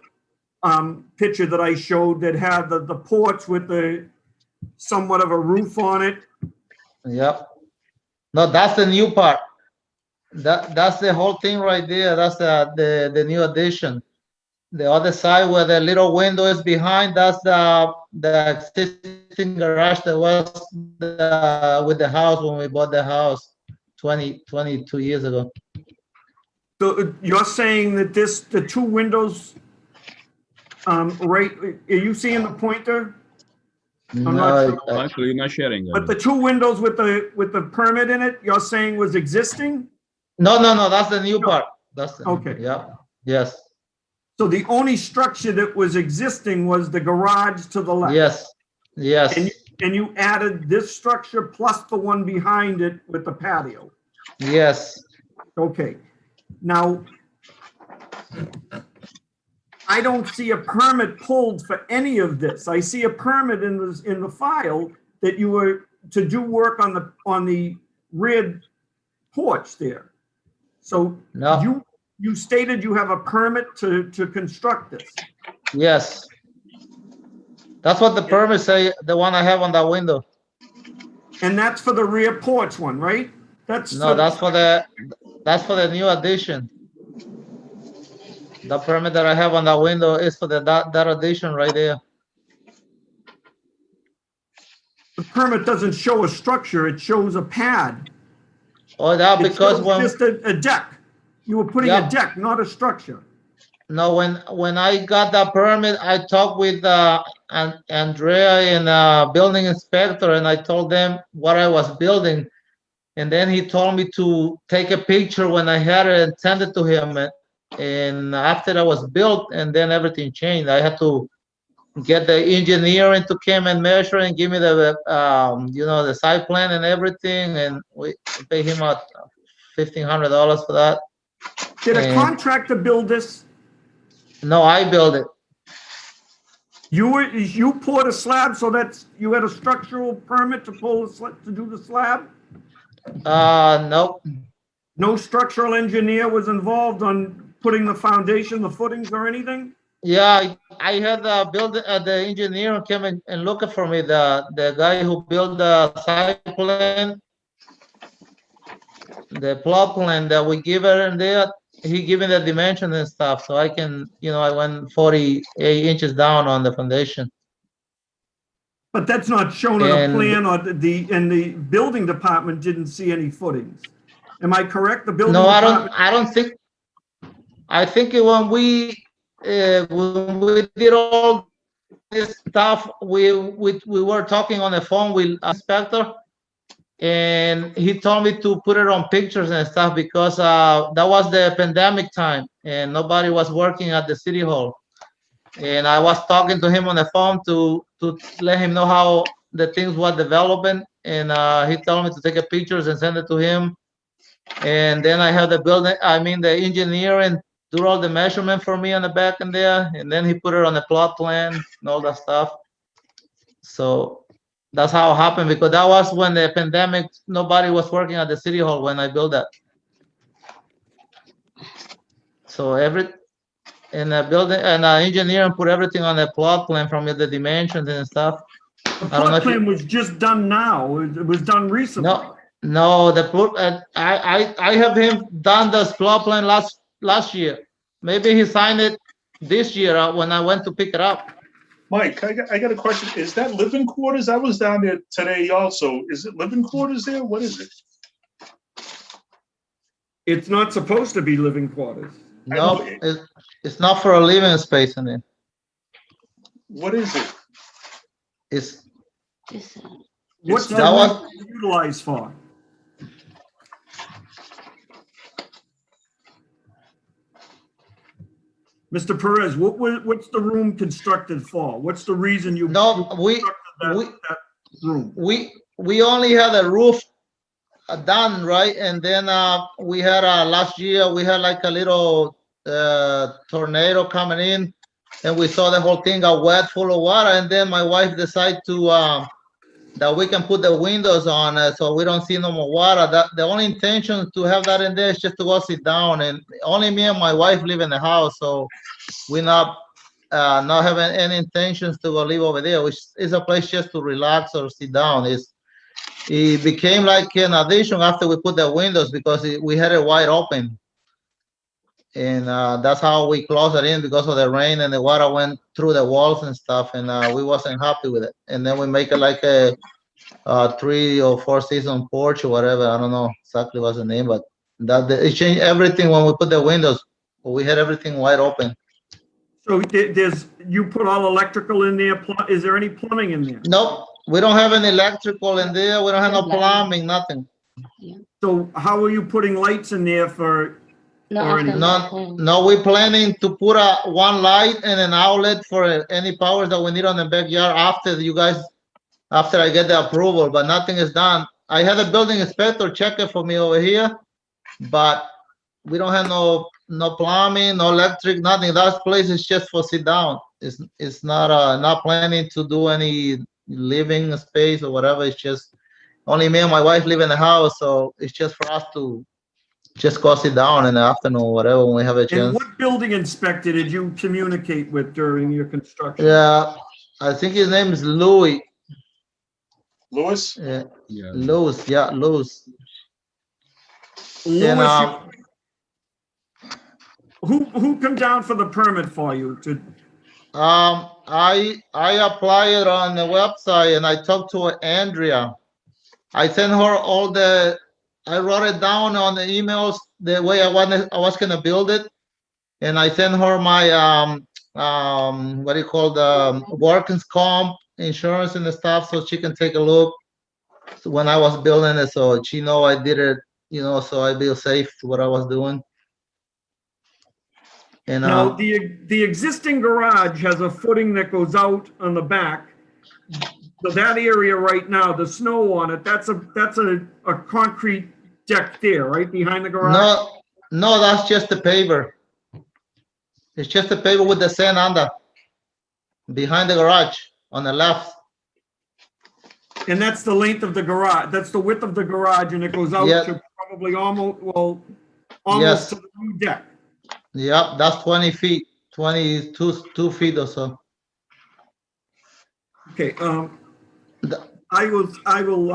picture that I showed that had the porch with the somewhat of a roof on it. Yep. No, that's the new part. That's the whole thing right there. That's the new addition. The other side where the little window is behind, that's the existing garage that was with the house when we bought the house 22 years ago. So you're saying that the two windows, right, are you seeing the pointer? I'm not sure. Actually, you're not sharing. But the two windows with the permit in it, you're saying was existing? No, that's the new part. That's the, okay. Yeah. Yes. So the only structure that was existing was the garage to the left? Yes. Yes. And you added this structure plus the one behind it with the patio? Yes. Okay. Now, I don't see a permit pulled for any of this. I see a permit in the file that you were to do work on the rear porch there. So no. You stated you have a permit to construct this. Yes. That's what the permit say, the one I have on that window. And that's for the rear porch one, right? That's for the new addition. The permit that I have on that window is for that addition right there. The permit doesn't show a structure, it shows a pad. Oh, that because when just a deck. You were putting a deck, not a structure. No, when I got that permit, I talked with Andrea and building inspector, and I told them what I was building, and then he told me to take a picture when I had it and send it to him. And after that was built, and then everything changed. I had to get the engineer to come and measure and give me the the site plan and everything, and we pay him out $1,500 for that. Did a contractor build this? No, I built it. You poured a slab, so that's you had a structural permit to do the slab? No. No structural engineer was involved on putting the foundation, the footings, or anything? Yeah, I had the engineer come and look for me. The guy who built the site plan, the plot plan that we give it in there. He gave me the dimensions and stuff, so I can, I went 48 inches down on the foundation. But that's not shown on a plan, or the building department didn't see any footings. Am I correct? The building department. I don't think. I think when we did all this stuff, we were talking on the phone with inspector, and he told me to put it on pictures and stuff because that was the pandemic time and nobody was working at the city hall. And I was talking to him on the phone to let him know how the things were developing, and he told me to take a pictures and send it to him. And then I have the engineer and do all the measurement for me on the back and there, and then he put it on the plot plan and all that stuff. So that's how it happened, because that was when the pandemic, nobody was working at the city hall when I built that. So the building and engineer put everything on the plot plan from the dimensions and stuff. The plot plan was just done now. It was done recently. No, I have him done this plot plan last year. Maybe he signed it this year when I went to pick it up. Mike, I got a question. Is that living quarters? I was down there today also. Is it living quarters there? What is it? It's not supposed to be living quarters. No, it's not for a living space in there. What is it? What's that one utilized for? Mr. Perez, what's the room constructed for? What's the reason you constructed that room? We only had a roof done, right? And then we had last year we had like a little tornado coming in, and we saw the whole thing got wet, full of water. And then my wife decided to that we can put the windows on so we don't see no more water. That the only intention to have that in there is just to go sit down, and only me and my wife live in the house, so we're not having any intentions to go live over there, which is a place just to relax or sit down. It became like an addition after we put the windows because we had it wide open. And that's how we closed it in because of the rain and the water went through the walls and stuff. And we wasn't happy with it. And then we make it like a 3 or 4 season porch or whatever. I don't know exactly what's the name, but it changed everything when we put the windows. We had everything wide open. So you put all electrical in there. Is there any plumbing in there? Nope, we don't have any electrical in there. We don't have no plumbing, nothing. So how are you putting lights in there for? No, we're planning to put one light and an outlet for any powers that we need on the backyard after I get the approval, but nothing is done. I had a building inspector check it for me over here, but we don't have no plumbing, no electric, nothing. That place is just for sit down. It's not planning to do any living space or whatever. It's just only me and my wife live in the house, so it's just for us to just go sit down in the afternoon or whatever when we have a And chance. what building inspector did you communicate with during your construction? Yeah, I think his name is Louis. Louis? Yeah, Louis. Yeah, Louis. Louis, And, who come down for the permit for you to? I applied on the website and I talked to Andrea. I sent her I wrote it down on the emails the way I was gonna build it, and I sent her my what do you call the workers' comp insurance and the stuff so she can take a look when I was building it, so she know I did it, so I feel safe to what I was doing. And Now, the existing garage has a footing that goes out on the back. So that area right now, the snow on it, that's a concrete deck there, right behind the garage? No, that's just the paver. It's just the paver with the sand under behind the garage on the left. And that's the length of the garage. That's the width of the garage, and it goes out to probably almost Yes. to the new deck. Yep, that's 20 feet, 22 feet or so. Okay, I will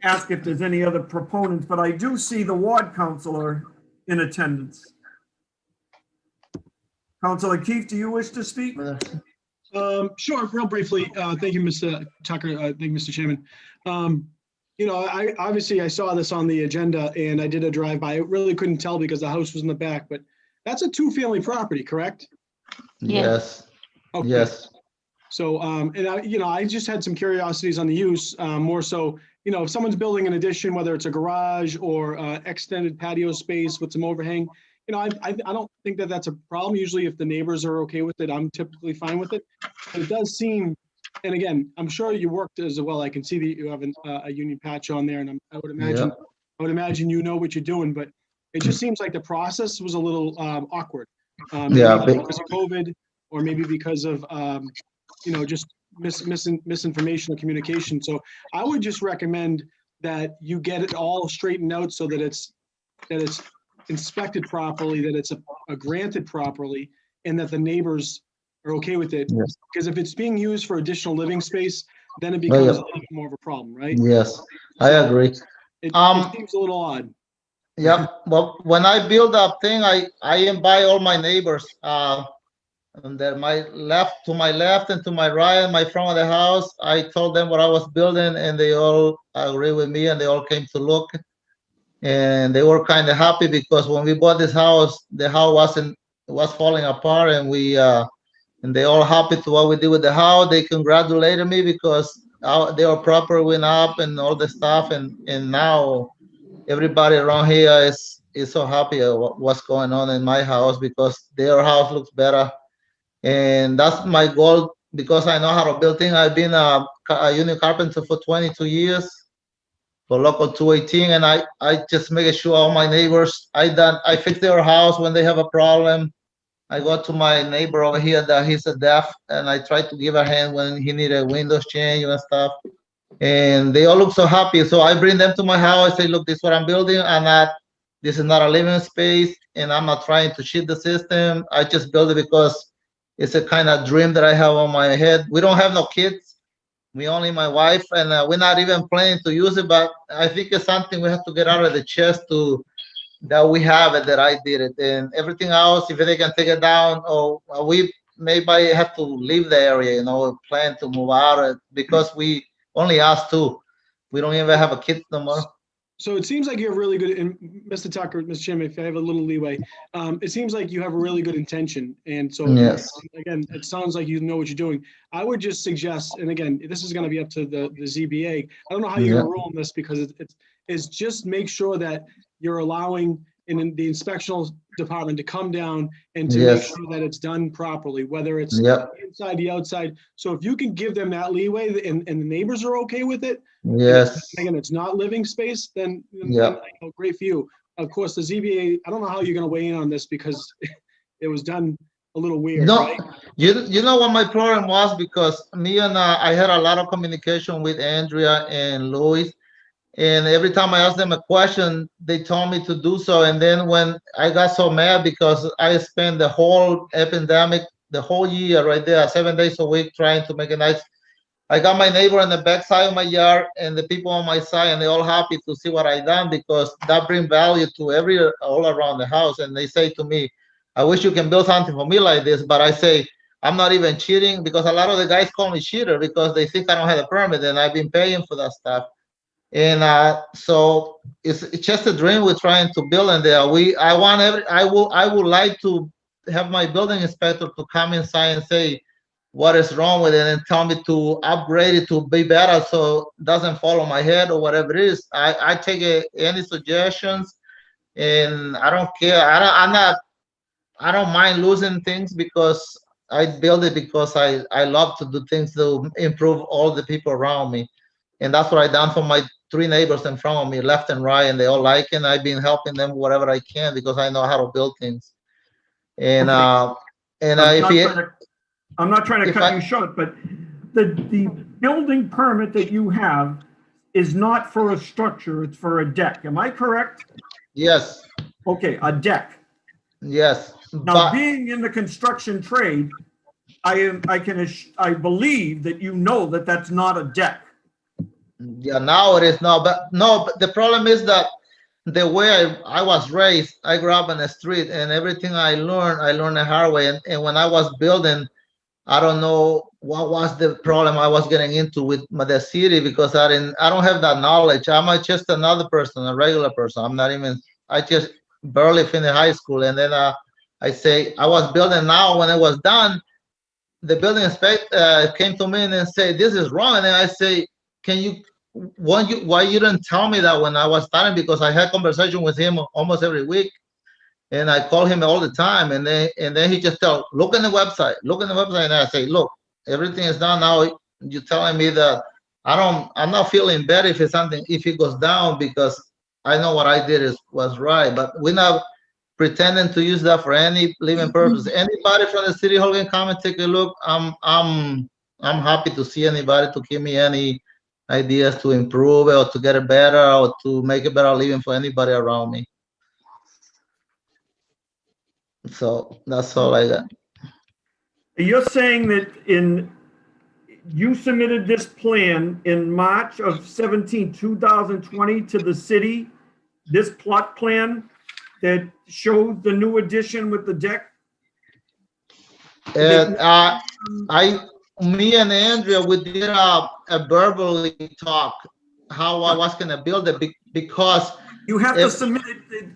ask if there's any other proponents, but I do see the ward councilor in attendance. Councilor Keefe, do you wish to speak? Sure, real briefly. Thank you, Mr. Tucker. Thank you, Mr. Chairman. I obviously saw this on the agenda and I did a drive-by. I really couldn't tell because the house was in the back, but that's a 2-family property, correct? Yes. Okay. Yes. So, I just had some curiosities on the use, more so, if someone's building an addition, whether it's a garage or extended patio space with some overhang, I don't think that that's a problem. Usually if the neighbors are okay with it, I'm typically fine with it. But it does seem, and again, I'm sure you worked as well. I can see that you have a union patch on there, and I would imagine you know what you're doing, but it just seems like the process was a little awkward. Maybe because of COVID, or maybe because of just misinformation or communication. So I would just recommend that you get it all straightened out so that it's inspected properly, that it's granted properly, and that the neighbors are okay with it. Yes. Because if it's being used for additional living space, then it becomes a little bit more of a problem, right? Yes, I agree. It seems a little odd. Yeah, well, when I build that thing, I invite all my neighbors. And then to my left and to my right, in my front of the house, I told them what I was building, and they all agree with me, and they all came to look, and they were kind of happy because when we bought this house, the house was falling apart, and and they all happy to what we did with the house. They congratulated me because their property went up and all the stuff, and now everybody around here is so happy at what's going on in my house because their house looks better. And that's my goal because I know how to build things. I've been a union carpenter for 22 years for local 218, and I just make sure all my neighbors, I fix their house when they have a problem. I go to my neighbor over here that he's a deaf, and I try to give a hand when he need a windows change and stuff. and they all look so happy. So I bring them to my house. I say, look, this is what I'm building. This is not a living space, and I'm not trying to cheat the system. I just build it because it's a kind of dream that I have on my head. We don't have no kids. We only my wife, and we're not even planning to use it. But I think it's something we have to get out of the chest to that we have it, that I did it, and everything else, if they can take it down, or we maybe have to leave the area, plan to move out because we only us two. We don't even have a kid no more. So it seems like you have really good, and Mr. Tucker, Mr. Chairman, if I have a little leeway, it seems like you have a really good intention. And so, Yes. again, it sounds like you know what you're doing. I would just suggest, and again, this is going to be up to the ZBA. I don't know how you're going to rule on this because it's just make sure that you're allowing in the inspectional department to come down and to make sure that it's done properly, whether it's inside, the outside. So if you can give them that leeway and the neighbors are okay with it, yes, again, it's not living space, then great for you. Of course, the ZBA, I don't know how you're going to weigh in on this because it was done a little weird, no, right? you know what my problem was, because me and I had a lot of communication with Andrea and Louis, and every time I asked them a question, they told me to do so. And then when I got so mad because I spent the whole epidemic, the whole year right there, 7 days a week, trying to make it nice. I got my neighbor on the back side of my yard and the people on my side, and they're all happy to see what I done because that brings value to all around the house. And they say to me, I wish you can build something for me like this. But I say, I'm not even cheating, because a lot of the guys call me cheater because they think I don't have a permit, and I've been paying for that stuff. And so it's just a dream we're trying to build in there. I would like to have my building inspector to come inside and say what is wrong with it and tell me to upgrade it to be better so it doesn't fall on my head or whatever it is. I take any suggestions, and I don't care. I don't mind losing things because I build it because I love to do things to improve all the people around me. And that's what I done for my 3 neighbors in front of me, left and right, and they all like it. And I've been helping them whatever I can because I know how to build things. And I'm not trying to cut you short, but the building permit that you have is not for a structure, it's for a deck. Am I correct? Yes. Okay, a deck. Yes. Now, being in the construction trade, I believe that you know that that's not a deck. Yeah, now it is not. But the problem is that the way I was raised, I grew up in the street, and everything I learned the hard way. And when I was building, I don't know what was the problem I was getting into with the city, because I don't have that knowledge. I'm just another person, a regular person. I just barely finished high school. And then I say I was building. Now when it was done, the building inspector came to me and said, this is wrong. And then I say, why you didn't tell me that when I was starting? Because I had conversation with him almost every week. And I call him all the time, and then he just tell, look in the website. And I say, look, everything is done now. You're telling me that I'm not feeling better if it goes down, because I know what I did was right. But we're not pretending to use that for any living purpose. Anybody from the city hall can come and take a look. I'm happy to see anybody to give me any ideas to improve it or to get it better or to make a better living for anybody around me. So that's all I got. You're saying that you submitted this plan in March of 2020 to the city, this plot plan that showed the new addition with the deck? Me and Andrea, we did a verbally talk how I was gonna build it, because you have to submit it.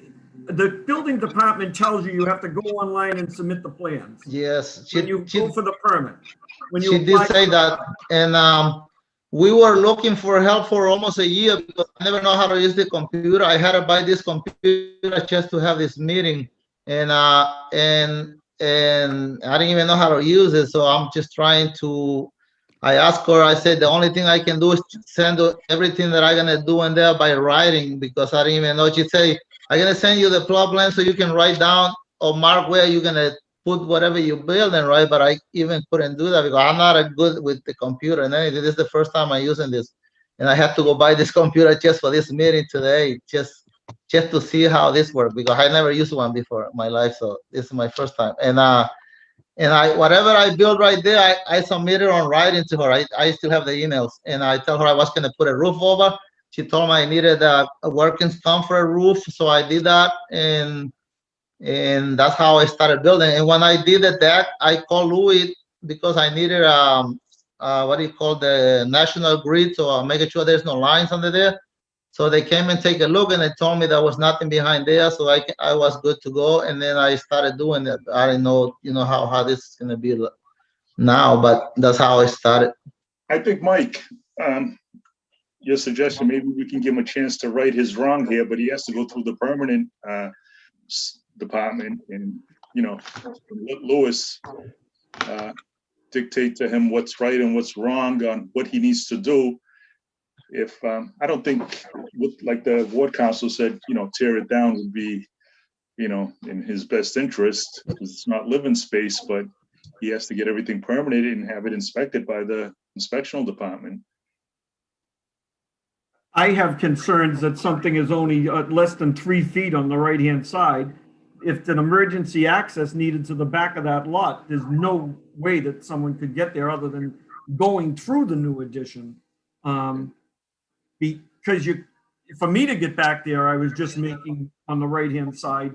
The building department tells you have to go online and submit the plans. Yes. When you go for the permit. She did say that. And we were looking for help for almost a year because I never know how to use the computer. I had to buy this computer just to have this meeting. And I didn't even know how to use it. So I'm just trying to, I asked her, I said, the only thing I can do is send everything that I'm gonna do in there by writing, because I didn't even know. She said, I'm gonna send you the plot plan so you can write down or mark where you're gonna put whatever you build and right. But I even couldn't do that because I'm not good with the computer. And then this is the first time I'm using this. and I had to go buy this computer just for this meeting today, just to see how this works, because I never used one before in my life, so this is my first time. And I whatever I built right there, I submitted on writing to her. I still have the emails, and I tell her I was gonna put a roof over. She told me I needed a working stump for a roof, so I did that, and that's how I started building. And when I did the deck, I called Louis because I needed what do you call, the national grid, so making sure there's no lines under there. So they came and take a look, and they told me there was nothing behind there, so I was good to go. And then I started doing it. I didn't know, how this is gonna be now, but that's how I started. I think, Mike, your suggestion, maybe we can give him a chance to right his wrong here, but he has to go through the permanent department, and let Louis dictate to him what's right and what's wrong on what he needs to do. If I don't think, like the ward council said, tear it down would be, in his best interest, because it's not living space, but he has to get everything permitted and have it inspected by the inspectional department. I have concerns that something is only less than 3 feet on the right-hand side. If an emergency access needed to the back of that lot, there's no way that someone could get there other than going through the new addition. Because for me to get back there, I was just making on the right-hand side.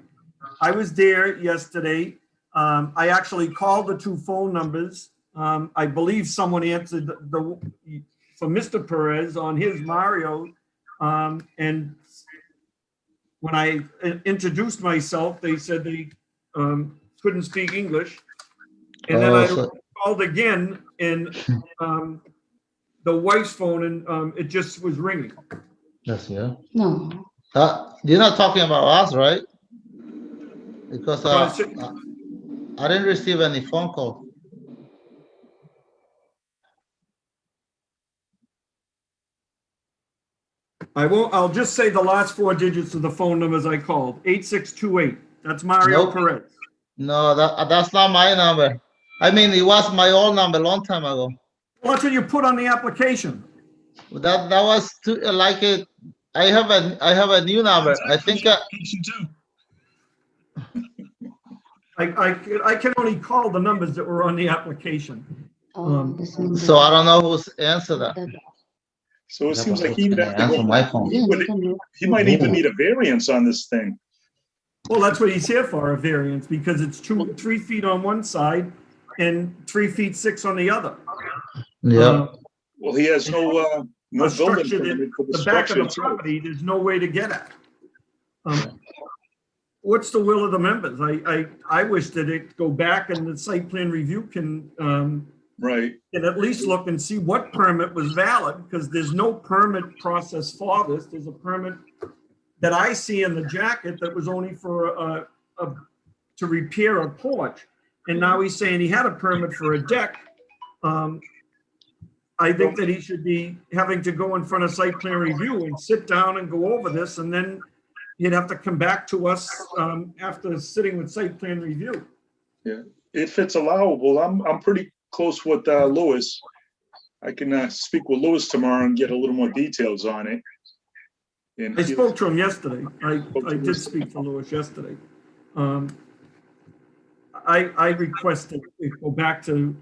I was there yesterday. I actually called the 2 phone numbers. I believe someone answered for Mr. Perez on his Mario. And when I introduced myself, they said they couldn't speak English. And then I called again, and the wife's phone, and it just was ringing. Yes, yeah. No. You're not talking about us, right? Because I didn't receive any phone call. I'll just say the last 4 digits of the phone numbers I called, 8628. That's Mario Perez. No, that's not my number. I mean, it was my old number a long time ago. Well, that's what you put on the application. That was like it. I have a new number. I think. I can only call the numbers that were on the application. So I don't know who's answered that. So it seems like he would have to answer go. my phone. He might even need a variance on this thing. Well, that's what he's here for, a variance, because it's 3 feet on one side and 3 feet 6 on the other. Yeah. Well, he has no building structure permit for the back of the structure property, there's no way to get at. What's the will of the members? I wish that it go back and the site plan review can at least look and see what permit was valid, because there's no permit process for this. There's a permit that I see in the jacket that was only for to repair a porch, and now he's saying he had a permit for a deck. I think that he should be having to go in front of site plan review and sit down and go over this, and then he'd have to come back to us after sitting with site plan review. Yeah, if it's allowable, I'm pretty close with Louis. I can speak with Louis tomorrow and get a little more details on it. And I spoke to him yesterday. I did speak to Louis yesterday. I requested it go back to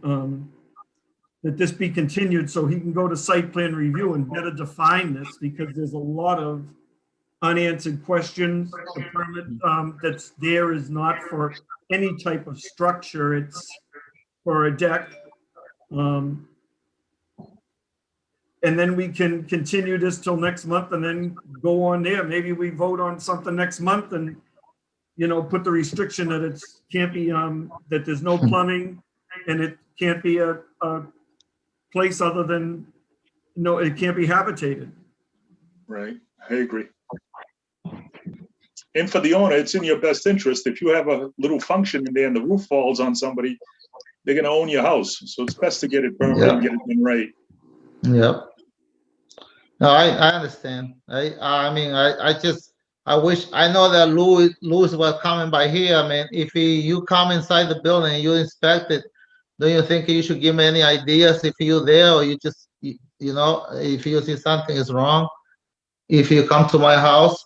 that this be continued so he can go to site plan review and better define this, because there's a lot of unanswered questions. The permit that's there is not for any type of structure. It's for a deck. And then we can continue this till next month and then go on there. Maybe we vote on something next month and, put the restriction that it can't be, that there's no plumbing and it can't be a place other than, it can't be habitated. Right, I agree. And for the owner, it's in your best interest. If you have a little function in there and the roof falls on somebody, they're gonna own your house. So it's best to get it permanent and get it done right. Yep. No, I understand. I wish, I know that Louis was coming by here. I mean, if you come inside the building and you inspect it, don't you think you should give me any ideas if you're there, or you just if you see something is wrong, if you come to my house.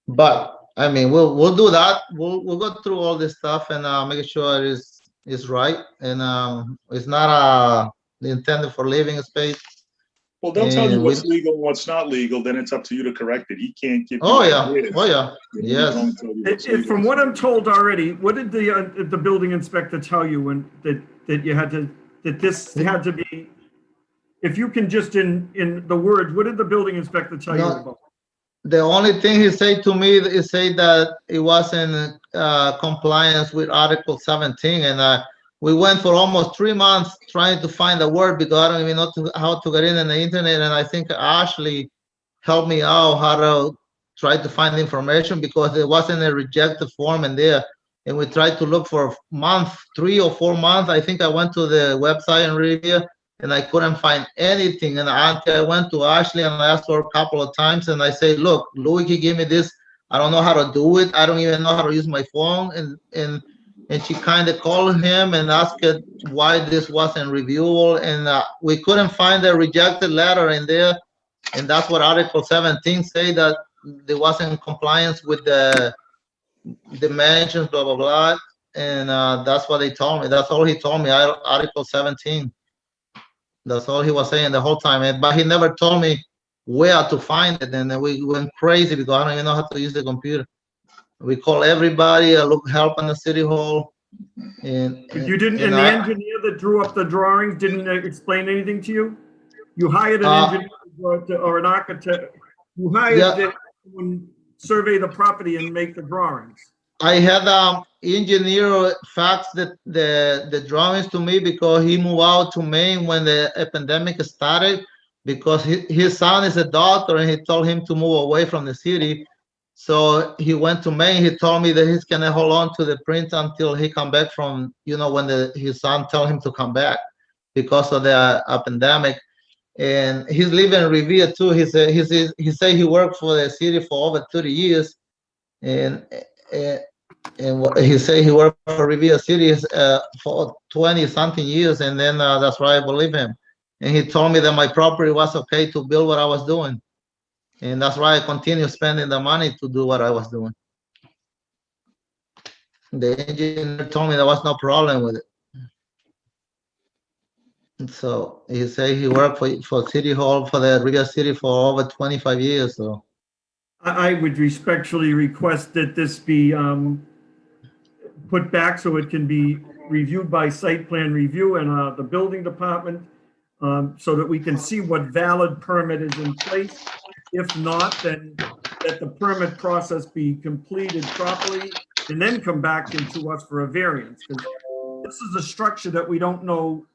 But I mean, we'll do that. We'll go through all this stuff and make sure it's right, and it's not intended for living space. Well, they'll tell you And what's legal and what's not legal, then it's up to you to correct it. He can't give you oh yeah, ideas. oh yeah, You know, he can only yes. tell you what's If, legal. from what I'm told already, what did the building inspector tell you when that you had to, that this had to be, if you can just in the words, what did the building inspector tell you No, about? the only thing he said to me is say that it was in compliance with Article 17, and we went for almost 3 months trying to find a word because I don't even know how to get in the internet, and I think Ashley helped me out how to try to find information because there wasn't a rejected form in there, and we tried to look for a month, 3 or 4 months. I think I went to the website and review, and I couldn't find anything. And until I went to Ashley and I asked her a couple of times, and I say, look, Louis, he gave me this. I don't know how to do it. I don't even know how to use my phone. And she kind of called him and asked why this wasn't reviewable. And we couldn't find a rejected letter in there. And that's what Article 17 say, that there wasn't compliance with the dimensions, blah, blah, blah. And that's what they told me. That's all he told me, Article 17. That's all he was saying the whole time. But he never told me where to find it. And we went crazy because I don't even know how to use the computer. We call everybody, look help in the city hall. And You didn't, and the engineer that drew up the drawings didn't explain anything to you? You hired an engineer or an architect, you hired someone survey the property and make the drawings. I had engineer fax the drawings to me because he moved out to Maine when the pandemic started, because his son is a doctor and he told him to move away from the city. So he went to Maine. He told me that he's gonna hold on to the print until he come back from, when his son tell him to come back because of the pandemic. And he's living in Revere too. He said he worked for the city for over 30 years, and he said he worked for Revere City for 20 something years, and then that's why I believe him. And he told me that my property was okay to build what I was doing, and that's why I continue spending the money to do what I was doing. The engineer told me there was no problem with it. So he said he worked for City Hall, for the Revere City for over 25 years. So I would respectfully request that this be put back so it can be reviewed by site plan review and the building department, so that we can see what valid permit is in place. If not, then that the permit process be completed properly and then come back into us for a variance. Because this is a structure that we don't know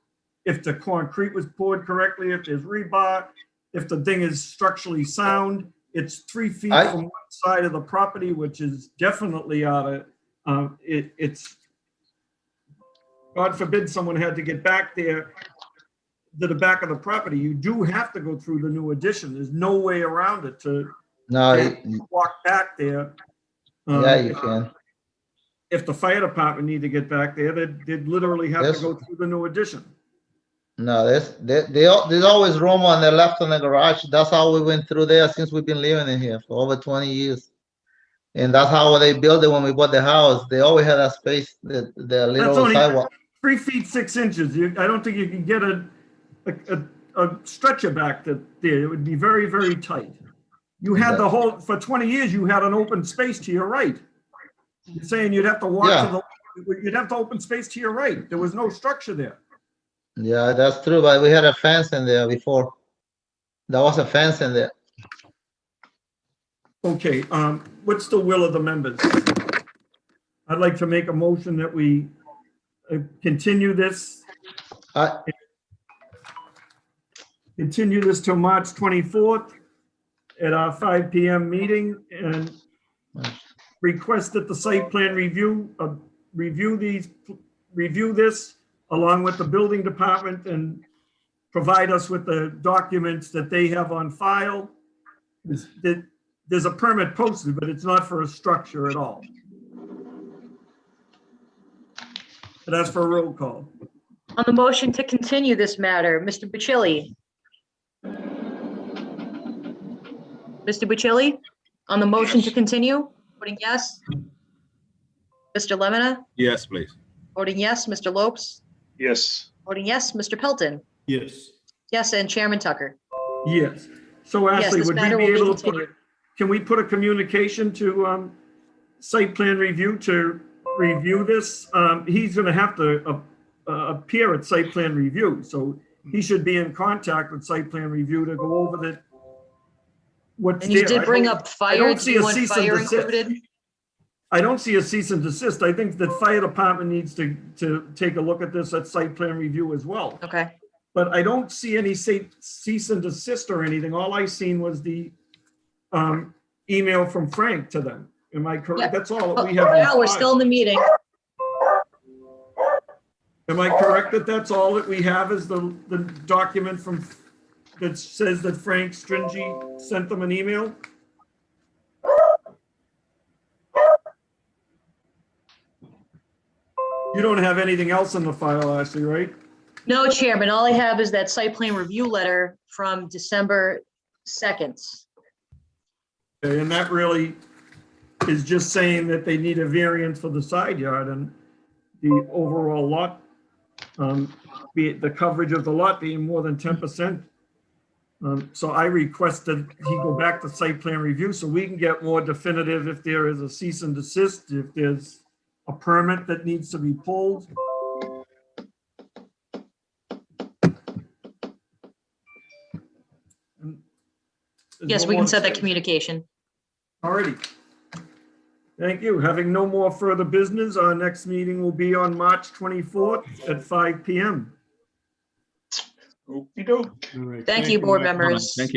if the concrete was poured correctly, if there's rebar, if the thing is structurally sound. It's 3 feet from one side of the property, which is definitely out of, it's, God forbid someone had to get back there to the back of the property. You do have to go through the new addition. There's no way around it to walk back there. Yeah, you can. If the fire department need to get back there, they'd literally have to go through the new addition. No, there's always room on the left in the garage. That's how we went through there since we've been living in here for over 20 years. And that's how they built it when we bought the house. They always had that space, the little sidewalk. 3 feet 6 inches. I don't think you can get a stretcher back there. It would be very, very tight. You had the whole, for 20 years, you had an open space to your right. You're saying you'd have to walk to you'd have to open space to your right. There was no structure there. Yeah, that's true, but we had a fence in there before. There was a fence in there. Okay, what's the will of the members? I'd like to make a motion that we continue this. Continue this till March 24th at our 5 p.m. meeting, and request that the site plan review this along with the building department and provide us with the documents that they have on file. There's a permit posted, but it's not for a structure at all. But that's for a roll call. On the motion to continue this matter, Mr. Bacilli, Mr. Bucilli, on the motion to Yes. continue, voting yes. Mr. Lemonna, Yes, please. voting yes. Mr. Lopes, Yes. voting yes. Mr. Pelton, Yes. yes, and Chairman Tucker. Yes. So Yes, Ashley, this would we matter be will be able to put, continued. can we put a communication to site plan review to review this? He's gonna have to appear at site plan review, so he should be in contact with site plan review to go over the what's And you there. did I bring don't- up I fire. don't Do see you a want cease and fire desist. included? I don't see a cease and desist. I think the fire department needs to take a look at this at site plan review as well. Okay. But I don't see any cease and desist or anything. All I seen was the email from Frank to them. Am I correct? Yeah. That's all that we Oh, have. on now we're file. still in the meeting. Am I correct that that's all that we have is the document from, that says that Frank Stringy sent them an email? You don't have anything else in the file, Ashley, right? No, Chairman, all I have is that site plan review letter from December 2nd. Okay, and that really is just saying that they need a variance for the side yard and the overall lot, be it the coverage of the lot being more than 10%. So I requested he go back to site plan review so we can get more definitive if there is a cease and desist, if there's a permit that needs to be pulled. Yes, we can set that communication. Alrighty. Thank you. Having no more further business, our next meeting will be on March 24th at 5 PM. Okey-doke. All right. Thank you, board Mike. members. Thank you.